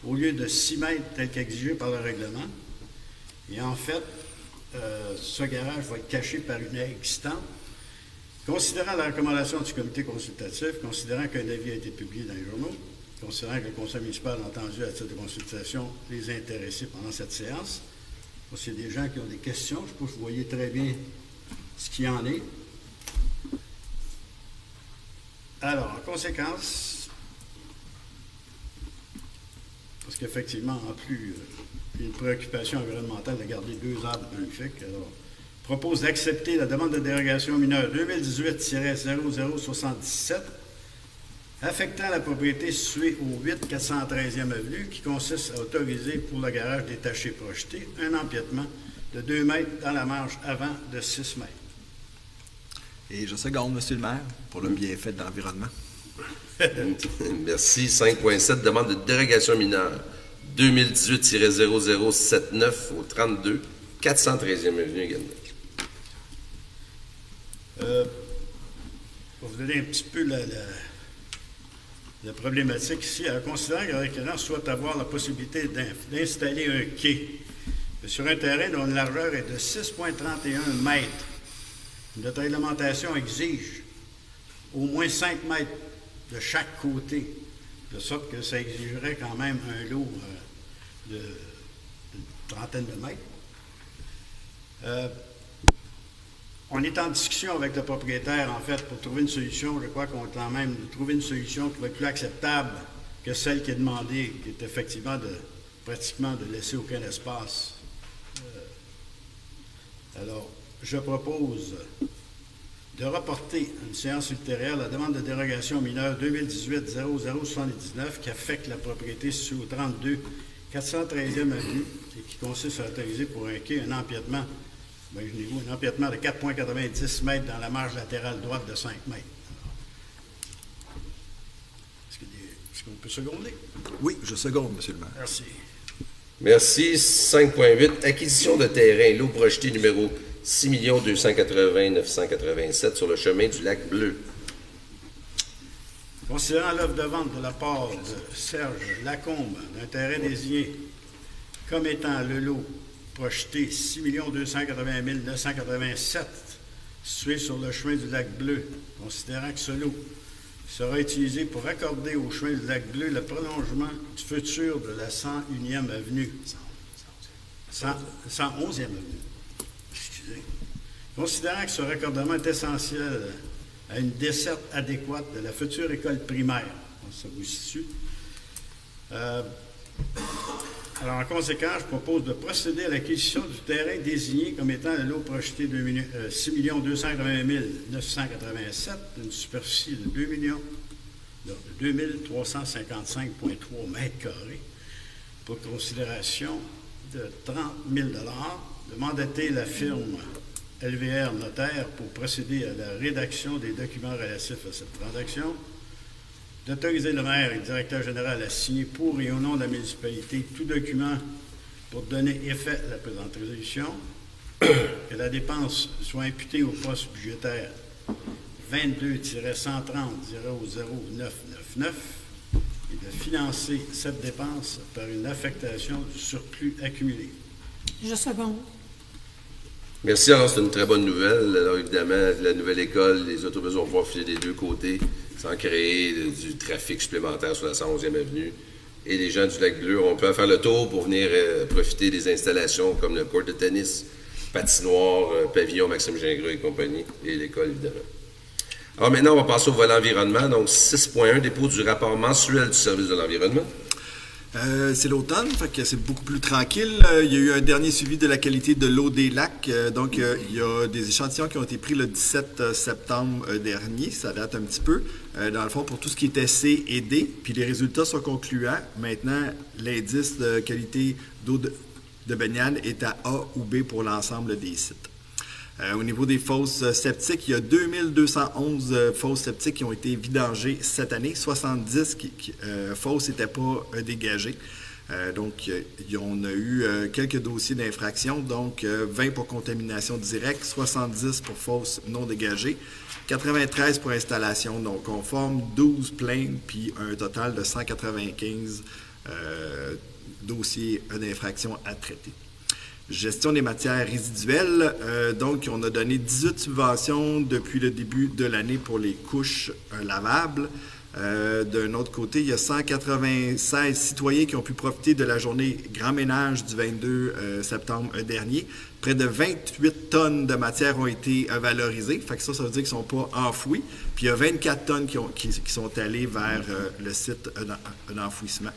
au lieu de 6 mètres tel qu'exigé par le règlement. Et en fait, ce garage va être caché par une haie existante. Considérant la recommandation du comité consultatif, considérant qu'un avis a été publié dans les journaux, considérant que le conseil municipal a entendu à titre de consultation les intéressés pendant cette séance, s'il y a des gens qui ont des questions, je pense que vous voyez très bien ce qu'il y en est. Alors, en conséquence, parce qu'effectivement, en plus, il y a une préoccupation environnementale de garder 2 arbres magnifiques. Alors, propose d'accepter la demande de dérogation mineure 2018-0077 affectant la propriété située au 8 413e Avenue qui consiste à autoriser pour le garage détaché projeté un empiètement de 2 mètres dans la marge avant de 6 mètres. Et je seconde, M. le maire, pour le bienfait de l'environnement. Merci. 5.7, demande de dérogation mineure 2018-0079 au 32 413e Avenue également. Pour vous donner un petit peu la problématique ici, en considérant que le requérant souhaite avoir la possibilité d'installer un quai sur un terrain dont la largeur est de 6,31 mètres. Notre réglementation exige au moins 5 mètres de chaque côté, de sorte que ça exigerait quand même un lot d'une trentaine de mètres. On est en discussion avec le propriétaire, en fait, pour trouver une solution. Je crois qu'on est en même de trouver une solution qui va être plus acceptable que celle qui est demandée, qui est effectivement pratiquement de laisser aucun espace. Alors, je propose de reporter à une séance ultérieure la demande de dérogation mineure 2018-0079 qui affecte la propriété située au 32 413e Avenue et qui consiste à autoriser pour un quai un empiètement, imaginez-vous, un empiètement de 4,90 mètres dans la marge latérale droite de 5 mètres. Est-ce qu'on peut seconder? Oui, je seconde, M. le maire. Merci. Merci. 5.8, acquisition de terrain, lot projeté numéro 6 280 987 sur le chemin du Lac Bleu. Considérant l'offre de vente de la part de Serge Lacombe d'un terrain désigné comme étant le lot projeté 6 280 987 situé sur le chemin du Lac Bleu, considérant que ce lot sera utilisé pour accorder au chemin du Lac Bleu le prolongement du futur de la 101e avenue. 111e avenue. Excusez. Considérant que ce raccordement est essentiel à une desserte adéquate de la future école primaire, ça vous situe. Alors, en conséquence, je propose de procéder à l'acquisition du terrain désigné comme étant le lot projeté 6 280 987 d'une superficie de 2355,3 mètres carrés pour considération de 30 000 $, de mandater la firme LVR Notaire pour procéder à la rédaction des documents relatifs à cette transaction, d'autoriser le maire et le directeur général à signer pour et au nom de la municipalité tout document pour donner effet à la présente résolution, que la dépense soit imputée au poste budgétaire 22-130-00999 et de financer cette dépense par une affectation du surplus accumulé. Je seconde. Merci. Alors, c'est une très bonne nouvelle. Alors, évidemment, la nouvelle école, les autobus vont pouvoir filer des deux côtés sans créer du trafic supplémentaire sur la 111e avenue. Et les gens du Lac-Bleu ont pu faire le tour pour venir profiter des installations comme le court de tennis, patinoire, pavillon Maxime Gingras et compagnie, et l'école, évidemment. Alors, maintenant, on va passer au volet environnement. Donc, 6.1, dépôt du rapport mensuel du service de l'environnement. C'est l'automne, fait que c'est beaucoup plus tranquille. Il y a eu un dernier suivi de la qualité de l'eau des lacs. Donc, il y a des échantillons qui ont été pris le 17 septembre dernier. Ça date un petit peu. Dans le fond, pour tout ce qui était C et D. Puis les résultats sont concluants. Maintenant, l'indice de qualité d'eau de baignade est à A ou B pour l'ensemble des sites. Au niveau des fosses septiques, il y a 2211 fosses septiques qui ont été vidangées cette année. 70 fosses n'étaient pas dégagées. Donc, on a eu quelques dossiers d'infraction, donc 20 pour contamination directe, 70 pour fosses non dégagées, 93 pour installation non conforme, 12 plaintes, puis un total de 195 dossiers d'infraction à traiter. Gestion des matières résiduelles. Donc, on a donné 18 subventions depuis le début de l'année pour les couches lavables. D'un autre côté, il y a 196 citoyens qui ont pu profiter de la journée grand ménage du 22 septembre dernier. Près de 28 tonnes de matière ont été valorisées. Fait que ça veut dire qu'ils ne sont pas enfouis. Puis il y a 24 tonnes qui sont allées vers le site d'enfouissement.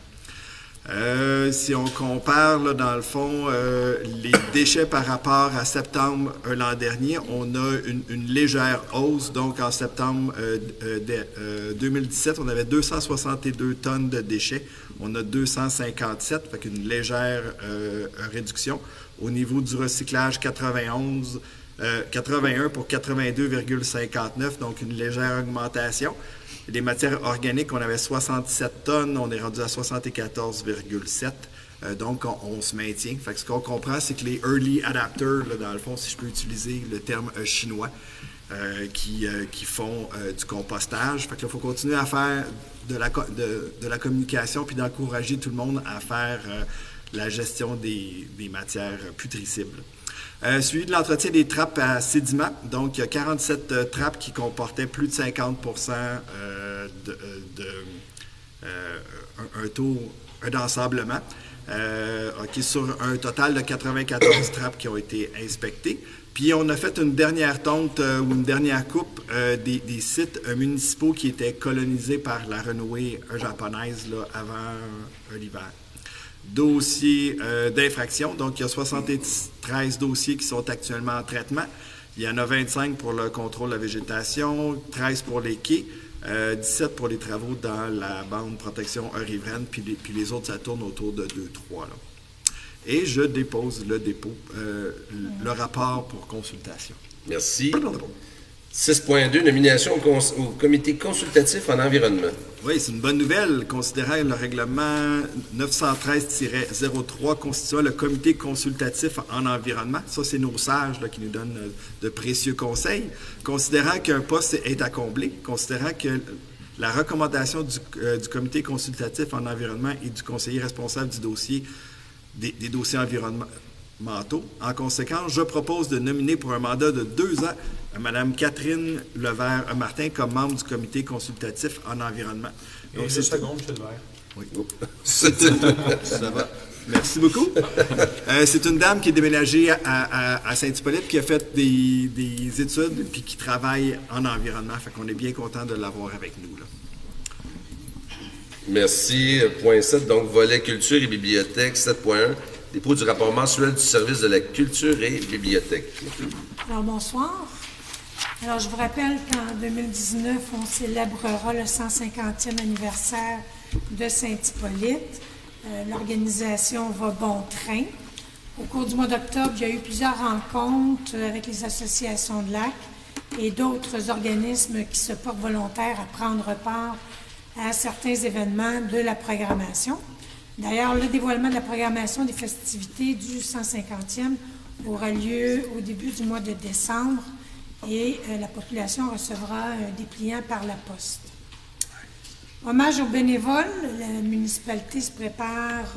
Si on compare, là, dans le fond, les déchets par rapport à septembre l'an dernier, on a une légère hausse. Donc, en septembre 2017, on avait 262 tonnes de déchets. On a 257, fait qu'une légère réduction. Au niveau du recyclage, 81 pour 82,59, donc une légère augmentation. Les matières organiques, on avait 67 tonnes, on est rendu à 74,7. Donc, on se maintient. Fait que ce qu'on comprend, c'est que les early adapters, là, dans le fond, si je peux utiliser le terme chinois, qui font du compostage. Fait que là, il faut continuer à faire de la communication puis d'encourager tout le monde à faire la gestion des matières putricibles. Suivi de l'entretien des trappes à sédiments. Donc, il y a 47 trappes qui comportaient plus de 50% un taux d'ensablement. Sur un total de 94 trappes qui ont été inspectées. Puis, on a fait une dernière tonte ou une dernière coupe des sites municipaux qui étaient colonisés par la renouée japonaise là, avant l'hiver. Dossiers d'infraction. Donc, il y a 73 dossiers qui sont actuellement en traitement. Il y en a 25 pour le contrôle de la végétation, 13 pour les quais, 17 pour les travaux dans la bande protection riveraine, puis les autres, ça tourne autour de 2-3. Et je dépose le rapport pour consultation. Merci. 6.2, nomination au comité consultatif en environnement. Oui, c'est une bonne nouvelle, considérant le règlement 913-03 constituant le comité consultatif en environnement. Ça, c'est nos sages là, qui nous donnent de précieux conseils. Considérant qu'un poste est à combler, considérant que la recommandation du comité consultatif en environnement et du conseiller responsable du dossier, des dossiers environnementaux. En conséquence, je propose de nominer pour un mandat de 2 ans Mme Catherine Levert-Martin comme membre du comité consultatif en environnement. Donc, c'est seconde, M. Levert. Oui. Ça va. Merci beaucoup. C'est une dame qui est déménagée à Saint-Hippolyte, qui a fait des études puis qui travaille en environnement. Fait qu'on est bien content de l'avoir avec nous, là. Merci. Point 7, donc volet culture et bibliothèque. 7.1, dépôt du rapport mensuel du service de la culture et bibliothèque. Alors, bonsoir. Alors, je vous rappelle qu'en 2019, on célébrera le 150e anniversaire de Saint-Hippolyte. L'organisation va bon train. Au cours du mois d'octobre, il y a eu plusieurs rencontres avec les associations de lacs et d'autres organismes qui se portent volontaires à prendre part à certains événements de la programmation. D'ailleurs, le dévoilement de la programmation des festivités du 150e aura lieu au début du mois de décembre et la population recevra un dépliant par la poste. Hommage aux bénévoles, la municipalité se prépare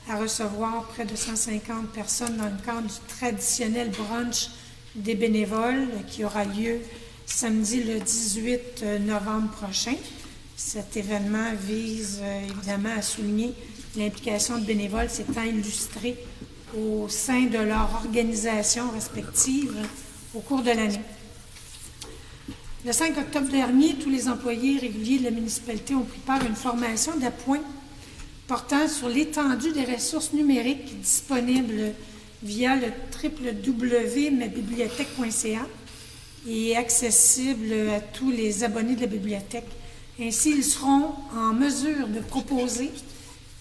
à recevoir près de 150 personnes dans le cadre du traditionnel brunch des bénévoles qui aura lieu samedi le 18 novembre prochain. Cet événement vise évidemment à souligner l'implication de bénévoles s'étant illustrée au sein de leur organisation respective au cours de l'année. Le 5 octobre dernier, tous les employés réguliers de la municipalité ont pris part à une formation d'appoint portant sur l'étendue des ressources numériques disponibles via le www.mabibliothèque.ca et accessible à tous les abonnés de la bibliothèque. Ainsi, ils seront en mesure de proposer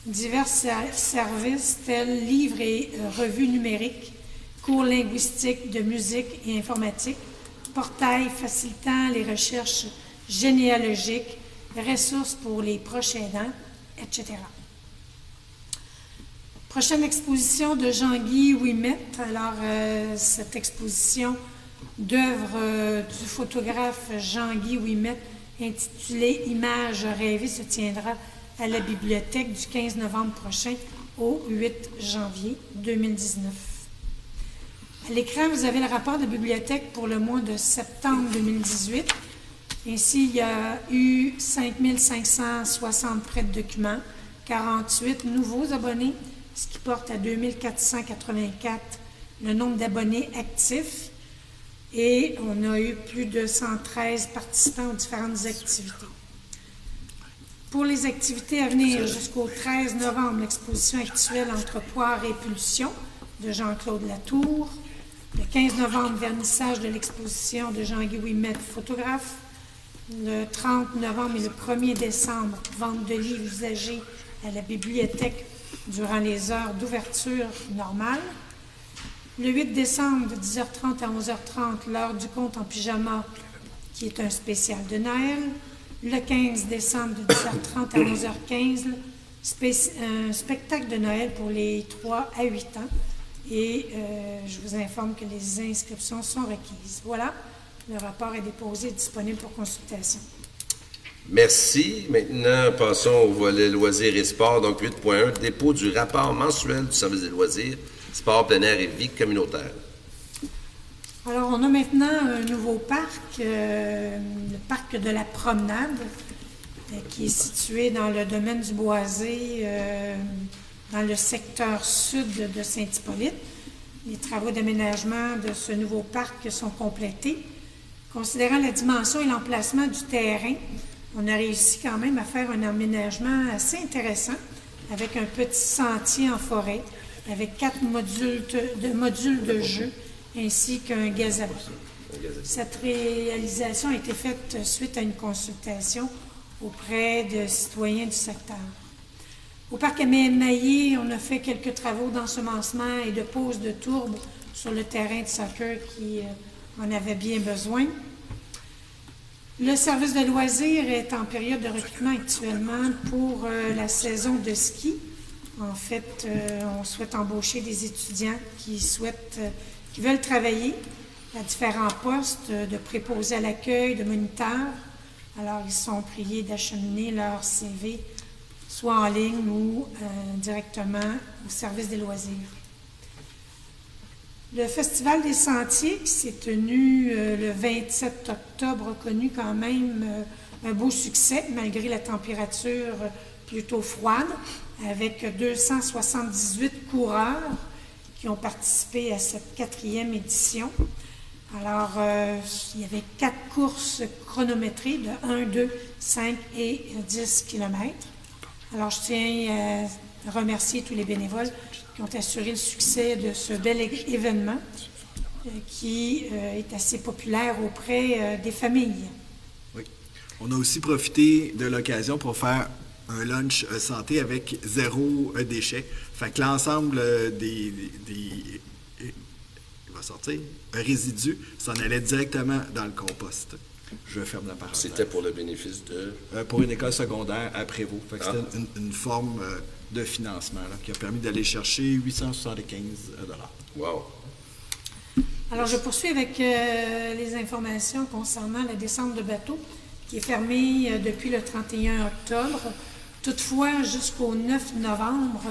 divers services tels livres et revues numériques, cours linguistiques, de musique et informatique, portails facilitant les recherches généalogiques, ressources pour les proches aidants, etc. Prochaine exposition de Jean-Guy Ouimet. Alors, cette exposition d'œuvres du photographe Jean-Guy Ouimet, intitulée « Images rêvées », se tiendra à la bibliothèque du 15 novembre prochain au 8 janvier 2019. À l'écran, vous avez le rapport de bibliothèque pour le mois de septembre 2018. Ainsi, il y a eu 5560 prêts de documents, 48 nouveaux abonnés, ce qui porte à 2484 le nombre d'abonnés actifs. Et on a eu plus de 113 participants aux différentes activités. Pour les activités à venir, jusqu'au 13 novembre, l'exposition actuelle Entre poire et pulsion de Jean-Claude Latour. Le 15 novembre, vernissage de l'exposition de Jean-Guy Ouimet, photographe. Le 30 novembre et le 1er décembre, vente de livres usagés à la bibliothèque durant les heures d'ouverture normale. Le 8 décembre, de 10h30 à 11h30, l'heure du conte en pyjama, qui est un spécial de Noël. Le 15 décembre, de 10h30 à 11h15, un spectacle de Noël pour les 3 à 8 ans. Et je vous informe que les inscriptions sont requises. Voilà, le rapport est déposé et disponible pour consultation. Merci. Maintenant, passons au volet loisirs et sport. Donc, 8.1, dépôt du rapport mensuel du service des loisirs, sport, plein air et vie communautaire. Alors, on a maintenant un nouveau parc, le parc de la Promenade, qui est situé dans le domaine du Boisé, dans le secteur sud de Saint-Hippolyte. Les travaux d'aménagement de ce nouveau parc sont complétés. Considérant la dimension et l'emplacement du terrain, on a réussi quand même à faire un aménagement assez intéressant avec un petit sentier en forêt, avec 4 modules de jeu ainsi qu'un gazebo. Cette réalisation a été faite suite à une consultation auprès de citoyens du secteur. Au parc Amémaillé, on a fait quelques travaux d'ensemencement et de pose de tourbe sur le terrain de soccer qui en avait bien besoin. Le service de loisirs est en période de recrutement actuellement pour la saison de ski. En fait, on souhaite embaucher des étudiants qui veulent travailler à différents postes de préposés à l'accueil, de moniteurs. Alors, ils sont priés d'acheminer leur CV soit en ligne ou directement au service des loisirs. Le Festival des Sentiers, qui s'est tenu le 27 octobre, a connu quand même un beau succès, malgré la température plutôt froide, avec 278 coureurs qui ont participé à cette 4e édition. Alors, il y avait 4 courses chronométrées de 1, 2, 5 et 10 km. Alors, je tiens à remercier tous les bénévoles qui ont assuré le succès de ce bel événement qui est assez populaire auprès des familles. Oui. On a aussi profité de l'occasion pour faire un lunch santé avec 0 déchet. Fait que l'ensemble des il va sortir, un résidu s'en allait directement dans le compost. Je ferme la parenthèse. C'était pour le bénéfice de... pour une école secondaire à Prévost. Fait que c'était une forme de financement là, qui a permis d'aller chercher 875 $. Wow! Alors, je poursuis avec les informations concernant la descente de bateau qui est fermée depuis le 31 octobre. Toutefois, jusqu'au 9 novembre,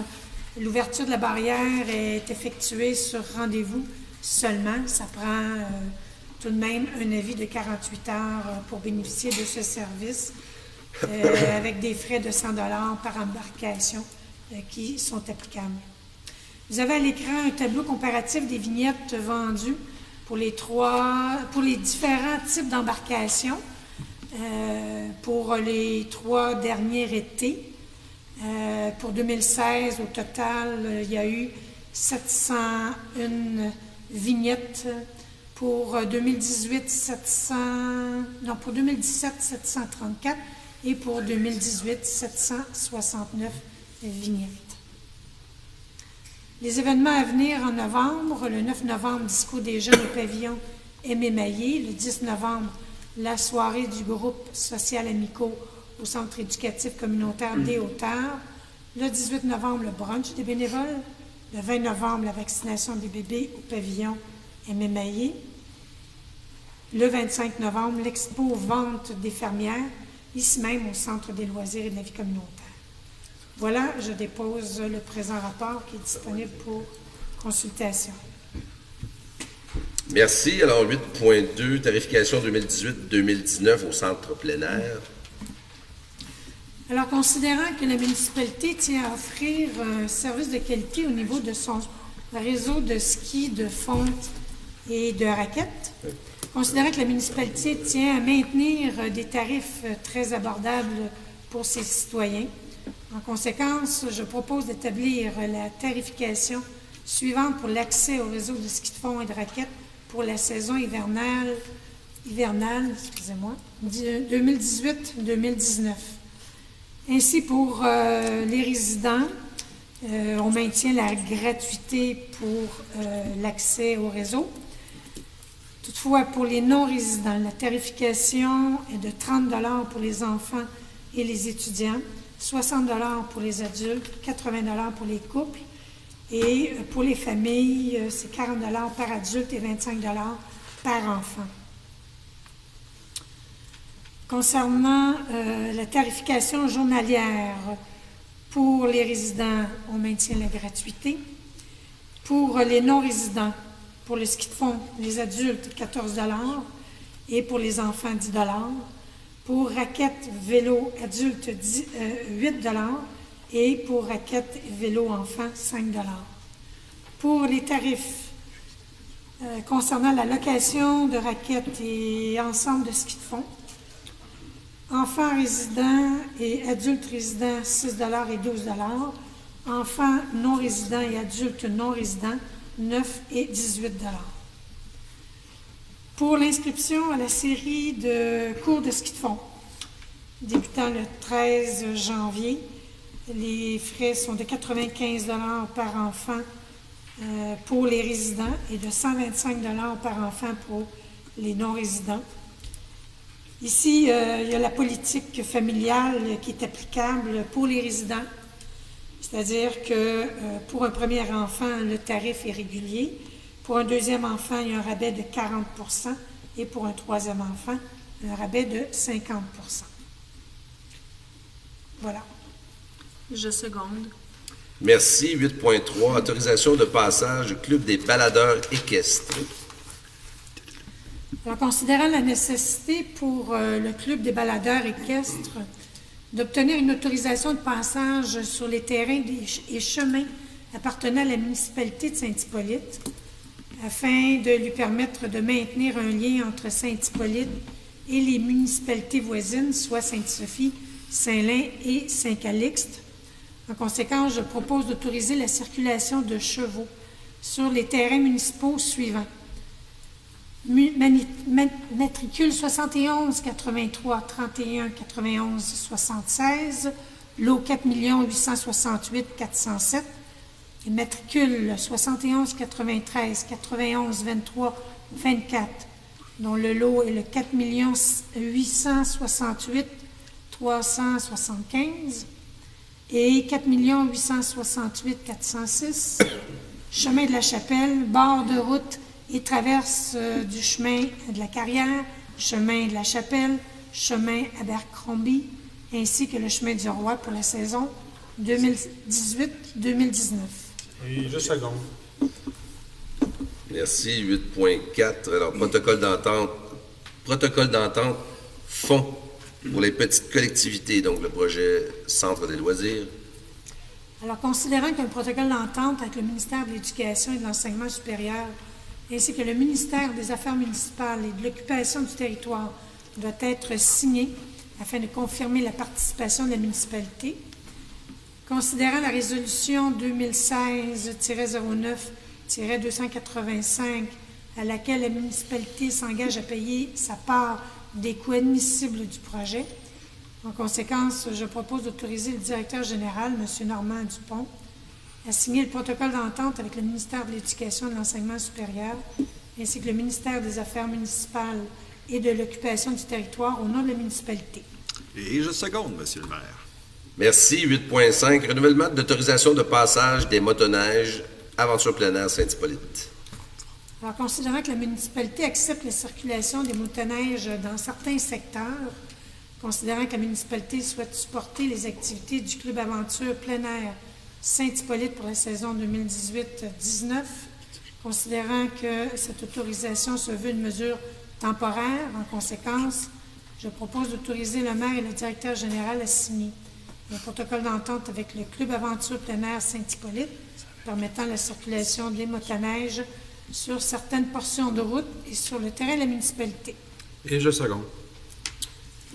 L'ouverture de la barrière est effectuée sur rendez-vous seulement. Ça prend tout de même un avis de 48 heures pour bénéficier de ce service, avec des frais de 100 $ par embarcation qui sont applicables. Vous avez à l'écran un tableau comparatif des vignettes vendues pour les différents types d'embarcations pour les 3 derniers étés. Pour 2016, au total, il y a eu 701 vignettes. Pour 2018, 734 et pour 2018, 769 vignettes. Les événements à venir en novembre: le 9 novembre, Disco des jeunes au pavillon Aimé Maillé. Le 10 novembre, la soirée du groupe social amicaux au Centre éducatif communautaire des Hauteurs. Le 18 novembre, le brunch des bénévoles. Le 20 novembre, la vaccination des bébés au pavillon Aimé Maillé. Le 25 novembre, l'expo vente des fermières, ici même au Centre des loisirs et de la vie communautaire. Voilà, je dépose le présent rapport qui est disponible pour consultation. Merci. Alors, 8.2, tarification 2018-2019 au centre plein air. Alors, considérant que la municipalité tient à offrir un service de qualité au niveau de son réseau de ski, de fonte et de raquettes, considérant que la municipalité tient à maintenir des tarifs très abordables pour ses citoyens, en conséquence, je propose d'établir la tarification suivante pour l'accès au réseau de ski de fond et de raquettes pour la saison hivernale 2018-2019. Ainsi, pour les résidents, on maintient la gratuité pour l'accès au réseau. Toutefois, pour les non-résidents, la tarification est de 30 $ pour les enfants et les étudiants, 60 $ pour les adultes, 80 $ pour les couples, et pour les familles, c'est 40 $ par adulte et 25 $ par enfant. Concernant la tarification journalière, pour les résidents, on maintient la gratuité. Pour les non-résidents, pour le ski de fond, les adultes, 14 $ et pour les enfants, 10 $. Pour raquettes vélo adultes, 8 $ et pour raquettes vélo enfants, 5 $. Pour les tarifs concernant la location de raquettes et ensemble de ski de fond, enfants résidents et adultes résidents, 6 $ et 12 $. Enfants non résidents et adultes non résidents, 9 et 18 $. Pour l'inscription à la série de cours de ski de fond, débutant le 13 janvier, les frais sont de 95 $ par enfant pour les résidents et de 125 $ par enfant pour les non-résidents. Ici, il y a la politique familiale qui est applicable pour les résidents, c'est-à-dire que pour un premier enfant, le tarif est régulier. Pour un deuxième enfant, il y a un rabais de 40 % et pour un troisième enfant, un rabais de 50 %. Voilà. Je seconde. Merci. 8.3, autorisation de passage au Club des baladeurs équestres. Alors, considérant la nécessité pour le Club des baladeurs équestres d'obtenir une autorisation de passage sur les terrains et chemins appartenant à la municipalité de Saint-Hippolyte, afin de lui permettre de maintenir un lien entre Saint-Hippolyte et les municipalités voisines, soit Sainte-Sophie, Saint-Lin et Saint-Calixte. En conséquence, je propose d'autoriser la circulation de chevaux sur les terrains municipaux suivants. Matricule 71 83 31 91 76, lot 4 868 407, et matricule 71 93 91 23 24, dont le lot est le 4 868 375 et 4 868 406, chemin de la Chapelle, bord de route et traverse du chemin de la Carrière, chemin de la Chapelle, chemin Abercrombie, ainsi que le chemin du Roi pour la saison 2018-2019. Et je seconde. Merci. 8.4. Alors, protocole d'entente fonds pour les petites collectivités, donc le projet Centre des loisirs. Alors, considérant qu'un protocole d'entente avec le ministère de l'Éducation et de l'Enseignement supérieur, ainsi que le ministère des Affaires municipales et de l'Occupation du territoire, doit être signé afin de confirmer la participation de la municipalité. Considérant la résolution 2016-09-285 à laquelle la municipalité s'engage à payer sa part des coûts admissibles du projet, en conséquence, je propose d'autoriser le directeur général, M. Normand Dupont, à signer le protocole d'entente avec le ministère de l'Éducation et de l'Enseignement supérieur, ainsi que le ministère des Affaires municipales et de l'Occupation du territoire au nom de la municipalité. Et je seconde, Monsieur le maire. Merci. 8.5. Renouvellement d'autorisation de passage des motoneiges Aventure plein air Saint-Hippolyte. Alors, considérant que la municipalité accepte la circulation des motoneiges dans certains secteurs, considérant que la municipalité souhaite supporter les activités du Club Aventure plein air Saint-Hippolyte pour la saison 2018-19, considérant que cette autorisation se veut une mesure temporaire, en conséquence, je propose d'autoriser le maire et le directeur général à signer un protocole d'entente avec le Club Aventure plein air Saint-Hippolyte permettant la circulation des motoneiges sur certaines portions de route et sur le terrain de la municipalité. Et je seconde.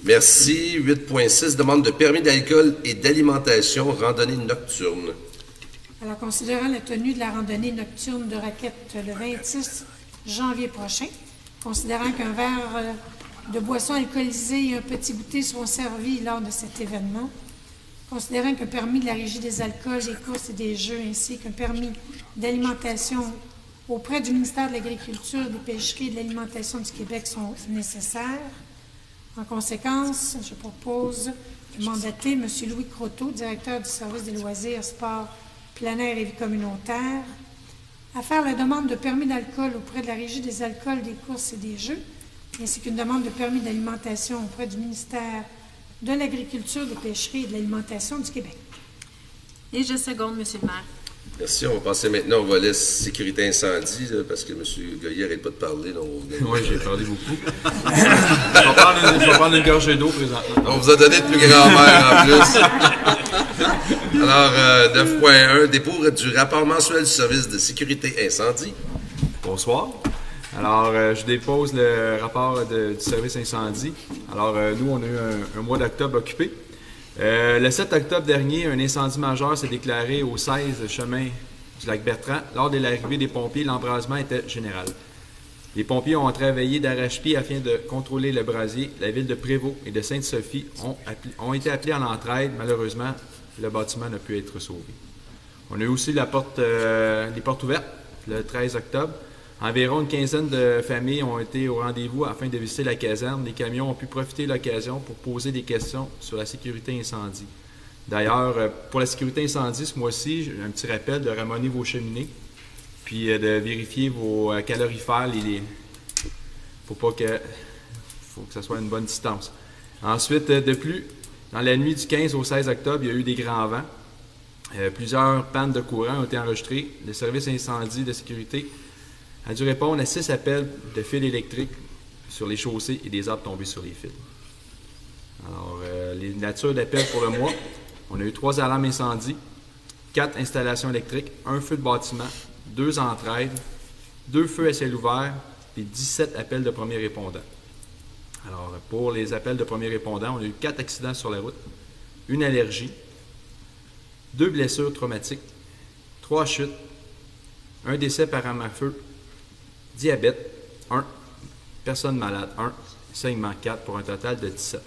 Merci. 8.6. Demande de permis d'alcool et d'alimentation randonnée nocturne. Alors, considérant la tenue de la randonnée nocturne de Raquette le 26 janvier prochain, considérant qu'un verre de boisson alcoolisée et un petit goûter seront servis lors de cet événement, considérant qu'un permis de la Régie des alcools, des courses et des jeux, ainsi qu'un permis d'alimentation auprès du ministère de l'Agriculture, des Pêcheries et de l'Alimentation du Québec sont nécessaires. En conséquence, je propose de mandater M. Louis Croteau, directeur du service des loisirs, sports, plein air et vie communautaire, à faire la demande de permis d'alcool auprès de la Régie des alcools, des courses et des jeux, ainsi qu'une demande de permis d'alimentation auprès du ministère de l'Agriculture, des Pêcheries et de l'Alimentation du Québec. Et je seconde, M. le maire. Merci. On va passer maintenant au volet sécurité incendie, là, parce que M. Goyer n'arrête pas de parler. Oui, j'ai parlé beaucoup. Je vais prendre une gorgée d'eau présentement. On vous a donné de plus grand-mère en plus. Alors, 9.1, dépôt du rapport mensuel du service de sécurité incendie. Bonsoir. Alors, je dépose le rapport du service incendie. Alors, nous, on a eu un mois d'octobre occupé. Le 7 octobre dernier, un incendie majeur s'est déclaré au 16 chemin du lac Bertrand. Lors de l'arrivée des pompiers, l'embrasement était général. Les pompiers ont travaillé d'arrache-pied afin de contrôler le brasier. La ville de Prévost et de Sainte-Sophie ont été appelés en entraide. Malheureusement, le bâtiment n'a pu être sauvé. On a eu aussi les portes ouvertes le 13 octobre. Environ une quinzaine de familles ont été au rendez-vous afin de visiter la caserne. Les camions ont pu profiter de l'occasion pour poser des questions sur la sécurité incendie. D'ailleurs, pour la sécurité incendie, ce mois-ci, j'ai un petit rappel de ramoner vos cheminées, puis de vérifier vos calorifères. Faut que ça soit à une bonne distance. Ensuite, de plus, dans la nuit du 15 au 16 octobre, il y a eu des grands vents. Plusieurs pannes de courant ont été enregistrées. Le service incendie de sécurité a dû répondre à 6 appels de fils électriques sur les chaussées et des arbres tombés sur les fils. Alors, les natures d'appels pour le mois, on a eu 3 alarmes incendie, 4 installations électriques, 1 feu de bâtiment, 2 entraides, 2 feux à ciel ouvert et 17 appels de premiers répondants. Alors, pour les appels de premiers répondants, on a eu 4 accidents sur la route, 1 allergie, 2 blessures traumatiques, 3 chutes, 1 décès par arme à feu, diabète, 1, personne malade, 1, saignement 4, pour un total de 17.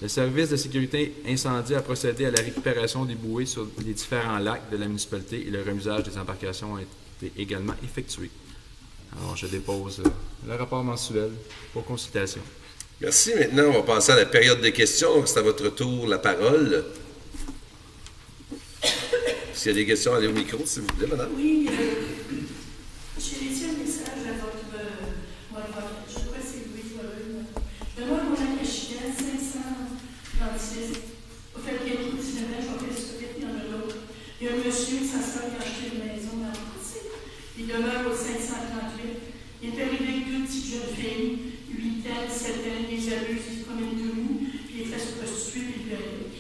Le service de sécurité incendie a procédé à la récupération des bouées sur les différents lacs de la municipalité et le remisage des embarcations a été également effectué. Alors, je dépose le rapport mensuel pour consultation. Merci. Maintenant, on va passer à la période de questions. Donc, c'est à votre tour la parole. S'il y a des questions, allez au micro, s'il vous plaît, madame. Oui, j'ai laissé un message à votre je crois que c'est Louis Wallen. Je demande mon achat 536. Au fait qu'il y a un professionnel, je vais faire ce que petites jeunes filles, 8 ans, 7 ans, les abusent, ils se promènent tout nus, puis les fait se prostituer, puis ils avec.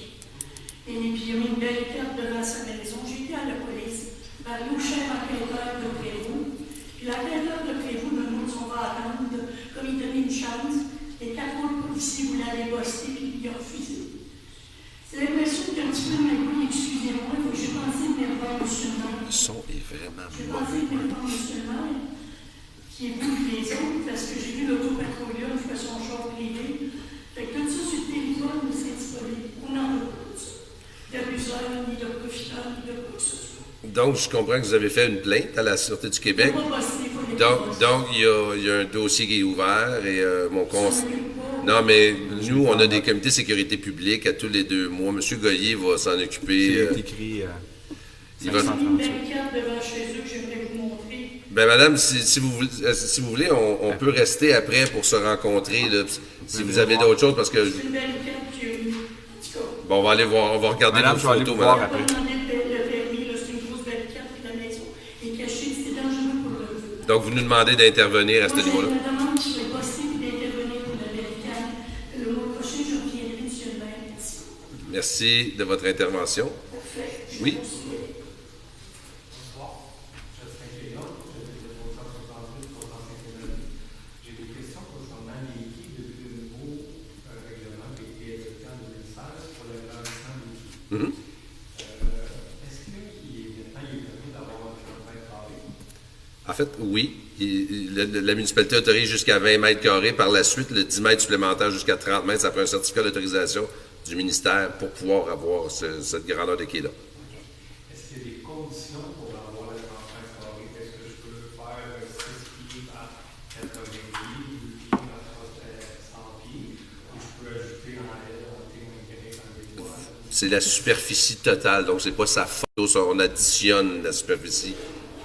Et puis il y a mis une belle carte devant sa maison. J'ai été à la police, par le chef enquêteur de Prévost. Puis l'enquêteur de Prévost me demande si on va attendre, comme il donnait une chance. Les 4 autres policiers voulaient aller bosser, puis il a refusé. C'est l'impression qu'un petit peu mal, excusez-moi, il faut que j'ai pensé de m'énerver M. le maire. Le son est vraiment J'ai mauvais. pensé de m'énerver M. le maire, qui est vous les autres, parce que j'ai vu l'autopatrouilleur qui fait son char privé. Fait que tout ça sur le territoire de Saint-Hippolyte, on n'en veut pas de ça. D'abuseurs, ni de profiteurs, ni de quoi que ce soit. Donc, je comprends que vous avez fait une plainte à la Sûreté du Québec. On va bosser, il faut les Donc, il y a un dossier qui est ouvert et mon conseil. Non, mais nous, on a des comités de sécurité publique à tous les 2 mois. M. Goyer va s'en occuper. C'est écrit. Il va... J'ai mis une belle carte devant chez eux que j'aimerais vous montrer. Ben, madame, si vous voulez, on peut rester après pour se rencontrer, là, si vous avez d'autres choses, parce que... C'est une belle carte qu'il y a eu. En tout cas, Bon, on va aller voir, on va regarder Madame, vos je vais aller photos, vous voir madame. on va demander le permis, là, c'est une grosse belle carte, puis la maison est cachée, c'est dangereux pour le feu. Donc, vous nous demandez d'intervenir à ce Moi, niveau-là. je me demande qui serait possible d'intervenir pour la belle carte. Le mois prochain, je reviendrai, M. le maire. Merci. Merci de votre intervention. Parfait. Je Oui. vous souhaite. J'ai des questions concernant les équipes depuis le nouveau règlement qui a été adopté en 2016 pour l'agrandissement des équipes. Mhm. Est-ce qu'il est permis d'avoir un 35 carrés? En fait, oui. La municipalité autorise jusqu'à 20 mètres carrés. Par la suite, le 10 mètres supplémentaire jusqu'à 30 mètres, ça prend un certificat d'autorisation du ministère pour pouvoir avoir cette grandeur de quai-là. Est-ce qu'il y a des conditions pour avoir le 35 carrés? Est-ce que je peux faire 6 pieds à 80 pieds, 2 pieds à 100 pieds? Ou je peux ajouter en L, en T, en Y, en étoile? C'est la superficie totale, donc c'est pas sa photo, ça, on additionne la superficie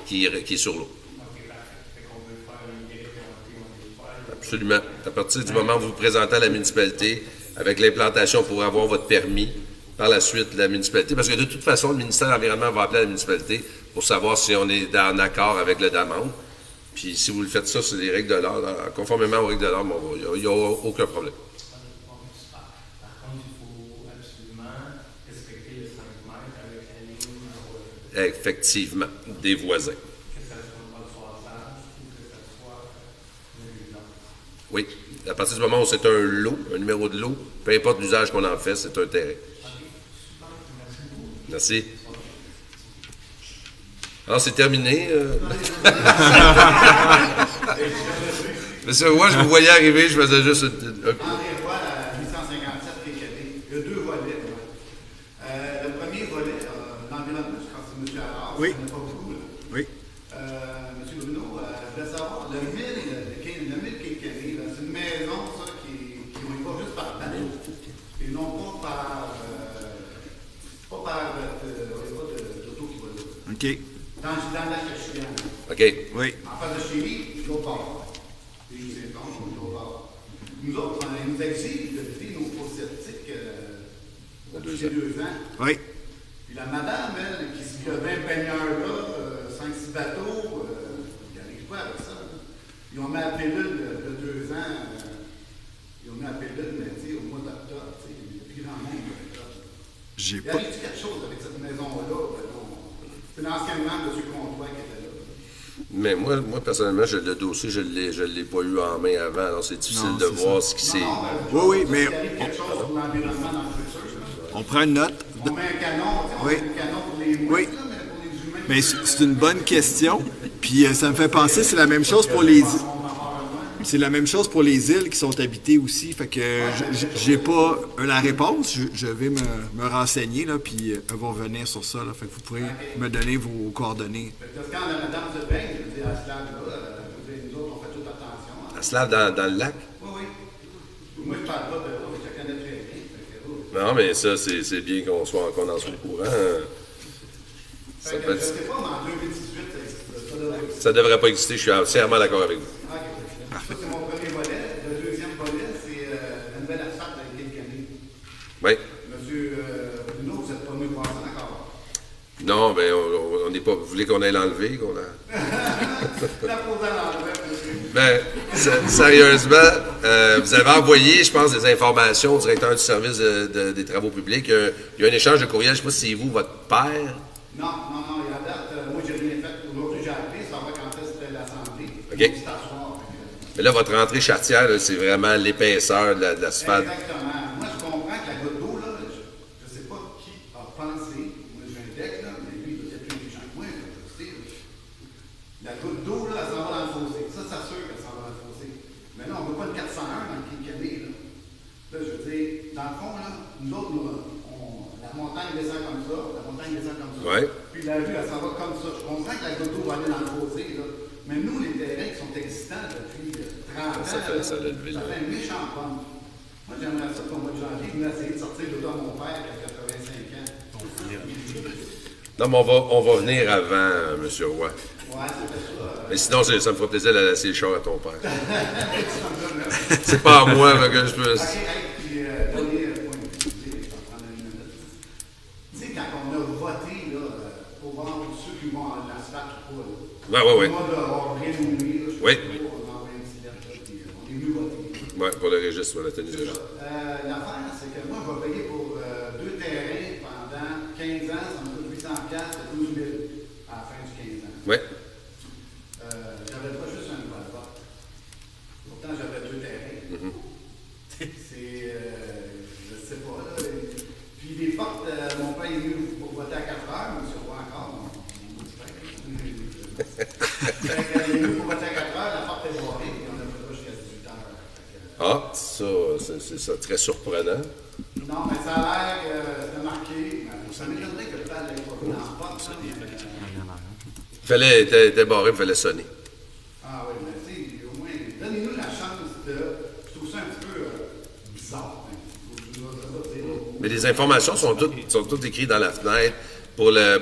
qui est sur l'eau. Ok, parfait. Fait qu'on peut faire un Y, en T, en étoile. Absolument. À partir du moment où vous vous présentez à la municipalité, avec l'implantation pour avoir votre permis, par la suite, la municipalité, parce que de toute façon, le ministère de l'Environnement va appeler la municipalité pour savoir si on est en accord avec le demande. Puis si vous le faites ça, c'est les règles de l'art, conformément aux règles de l'art, il n'y a aucun problème. Par contre, il faut absolument respecter le 5 mètres avec la ligne, Effectivement, des voisins. que ça soit pas sur la plage ou que ça soit une blanc. Oui. À partir du moment où c'est un lot, un numéro de lot, peu importe l'usage qu'on en fait, c'est un terrain. Merci. Alors, c'est terminé. Monsieur, moi, je vous voyais arriver, je faisais juste André Roy, à 857 Québec. Il y a 2 volets. Le premier volet, l'environnement, je pense que c'est M. Allard. Oui. Il n'y en a pas beaucoup. Là. Oui. M. Bruno, je voulais savoir, le 1000 Québec, c'est une maison, ça, qui n'est pas juste par bateau. Et non pas par d'auto qui va là. OK. Dans la Cachienne. OK. Oui. En face de chez lui, l'autre bord. Et je vous informe, l'autre bord. Nous autres, on nous exige de vider nos fosses sceptiques depuis 2 ans. Oui. Puis la madame, elle, qui a 20 baigneurs là, 5-6 bateaux, il arrive pas avec ça. Là. Ils ont mis la pilule de 2 ans. Ils ont mis la pilule, mais tu sais, au mois d'octobre, tu sais, il y a plus grand monde d'octobre. J'ai Il pas. arrive quelque chose avec cette maison-là. C'est l'anciennement M. Comtois qui était là. Mais moi, personnellement, le dossier, je l'ai pas eu en main avant, alors c'est difficile Non, de c'est voir ça. ce qui s'est... Oui, oui, mais Il arrive quelque chose pour l'environnement dans le futur. on prend une note. On met un canon, on Oui. met un canon pour les mouettes, Oui. là, mais pour les humains. Mais c'est une bonne question. Puis ça me fait penser, c'est la même chose pour les... C'est la même chose pour les îles qui sont habitées aussi. Fait que j'ai pas la réponse. Je vais me renseigner, là, puis elles vont revenir sur ça. Là. Fait que vous pourrez me donner vos coordonnées. Parce que quand la madame se baigne, je dis à ce là, nous autres, on fait toute attention. Hein. Elle se lave dans le lac? Oui, oui. Moi, je parle pas de là, mais je connais très bien. Fait que, Non, mais ça, c'est bien qu'on en soit au courant. Ça, fait que, peut je être- sais pas, mais en 2018, ça devrait exister. ça devrait pas exister, je suis entièrement d'accord avec vous. Ok. Ça, c'est mon premier volet. Le deuxième volet, c'est la nouvelle asphalte avec quelques années. Oui. Monsieur Bruno, vous n'êtes pas venu voir ça encore. Non, ben, on n'est pas... Vous voulez qu'on aille l'enlever? La pose à l'envers, monsieur. Ben, Sérieusement, vous avez envoyé, je pense, des informations au directeur du service des travaux publics. Il y a un échange de courriel, je ne sais pas si c'est vous, votre père. Non, il y a date, moi j'ai rien fait. Aujourd'hui j'ai appelé, savoir quand est-ce que c'était l'Assemblée. OK. C'est à soir. Mais là, votre entrée charretière, là, c'est vraiment l'épaisseur de l'asphalte. Exactement. Moi je comprends que la goutte d'eau, là, je ne sais pas qui a pensé. Moi j'ai un deck, là, mais lui il doit être plus intelligent que moi. Je sais, là. La goutte d'eau, là, elle s'en va dans le fossé. Ça, c'est sûr qu'elle s'en va dans le fossé. Mais là, on ne veut pas une 401 dans le Québec, là. Là, je veux dire, dans le fond, là, nous autres, la montagne descend comme ça, la montagne descend comme ça. Ouais. Puis la rue, elle s'en va comme ça. Je comprends que la goutte d'eau va aller dans le fossé, là. Mais nous, les terrains qui sont existants depuis 30 ans, Ça fait une méchante pomme. Moi, j'aimerais ça qu'au mois de janvier, venir essayer de sortir l'auto à mon père qui a 85 ans. Non, mais on va venir avant, M. Roy. Ouais, c'était ça. Mais sinon, ça me fera plaisir de laisser le char à ton père. C'est pas à moi là, que je peux. OK, puis, dernier point de vue, je vais prendre une minute. Tu sais, quand on a voté, là, pour voir ceux qui vont à l'asphalte ou pas, là. Ouais. Au mois d'avoir rien oublié, là, je Oui. sais pas, on a envoyé un petit lettre, puis on est venu voter. Oui, pour le registre, pour la tenue du registre. L'affaire, c'est que moi, je vais payer pour 2 terrains pendant 15 ans, ça me coûte 800$, c'est 12 000 à la fin du 15 ans. Oui. J'avais pas juste un droit de vote. Pourtant, j'avais 2 terrains. C'est, je sais pas, là. Puis les portes, mon père est venu pour voter à 4 heures, mais je vois encore, mon petit frère. Il est venu pour voter à 4 heures, la porte est barrée, et on a fait pas jusqu'à 18 heures. Ah, c'est ça, très surprenant. Non, mais ça a l'air que c'était marqué. Ça m'étonnerait que le père l'ait pas vu dans la porte, ça. Il était barré, il fallait sonner. Ah oui, mais tu sais, au moins, donnez-nous la chance de. Je trouve ça un petit peu bizarre. Mais les informations sont toutes écrites dans la fenêtre pour la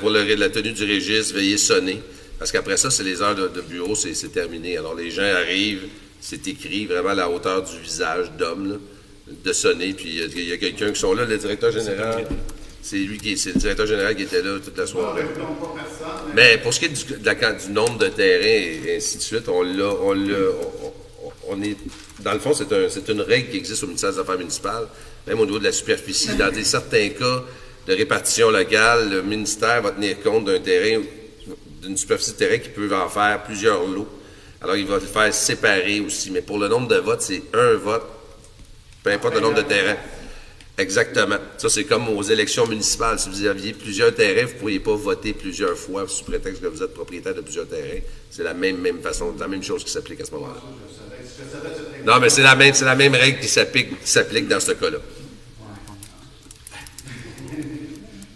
tenue du registre, veillez sonner. Parce qu'après ça, c'est les heures de bureau, c'est terminé. Alors les gens arrivent, c'est écrit vraiment à la hauteur du visage d'homme, là, de sonner. Puis il y a quelqu'un qui sont là, le directeur général. C'est le directeur général qui était là toute la soirée. Mais pour ce qui est du nombre de terrains et ainsi de suite, on est. Dans le fond, c'est une règle qui existe au ministère des Affaires municipales, même au niveau de la superficie. Dans certains cas de répartition locale, le ministère va tenir compte d'un terrain, d'une superficie de terrain qui peut en faire plusieurs lots. Alors, il va le faire séparer aussi. Mais pour le nombre de votes, c'est un vote, peu importe le nombre de terrains. Exactement. Ça, c'est comme aux élections municipales. Si vous aviez plusieurs terrains, vous ne pourriez pas voter plusieurs fois sous prétexte que vous êtes propriétaire de plusieurs terrains. C'est la même façon, la même chose qui s'applique à ce moment-là. Non, mais c'est la même règle qui s'applique dans ce cas-là.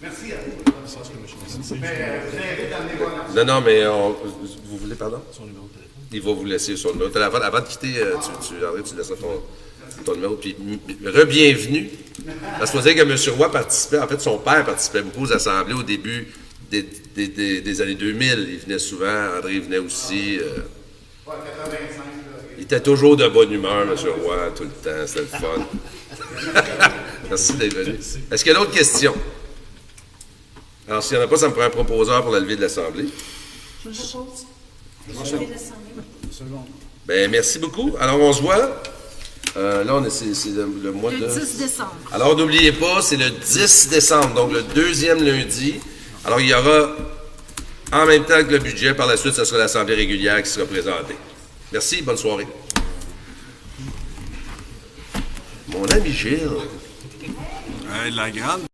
Merci à vous. Mais Non, mais vous voulez, pardon? Son numéro de téléphone. Il va vous laisser son numéro de téléphone. Avant de quitter, tu laisseras ton numéro. Puis, re-bienvenue. Parce qu'il faut dire que M. Roy participait, en fait, son père participait beaucoup aux assemblées au début des années 2000. Il venait souvent, André venait aussi. 85, il était toujours de bonne humeur, M. Roy, tout le temps. C'était le fun. Merci d'être venu. Est-ce qu'il y a d'autres questions? Alors, s'il n'y en a pas, ça me prend un proposeur pour la levée de l'Assemblée. Je propose. Je vais l'Assemblée. Bien, merci beaucoup. Alors, on se voit. Là, c'est le mois de... Le 10 décembre. Alors, n'oubliez pas, c'est le 10 décembre, donc le deuxième lundi. Alors, il y aura, en même temps que le budget, par la suite, ce sera l'Assemblée régulière qui sera présentée. Merci, bonne soirée. Mon ami Gilles. La grande...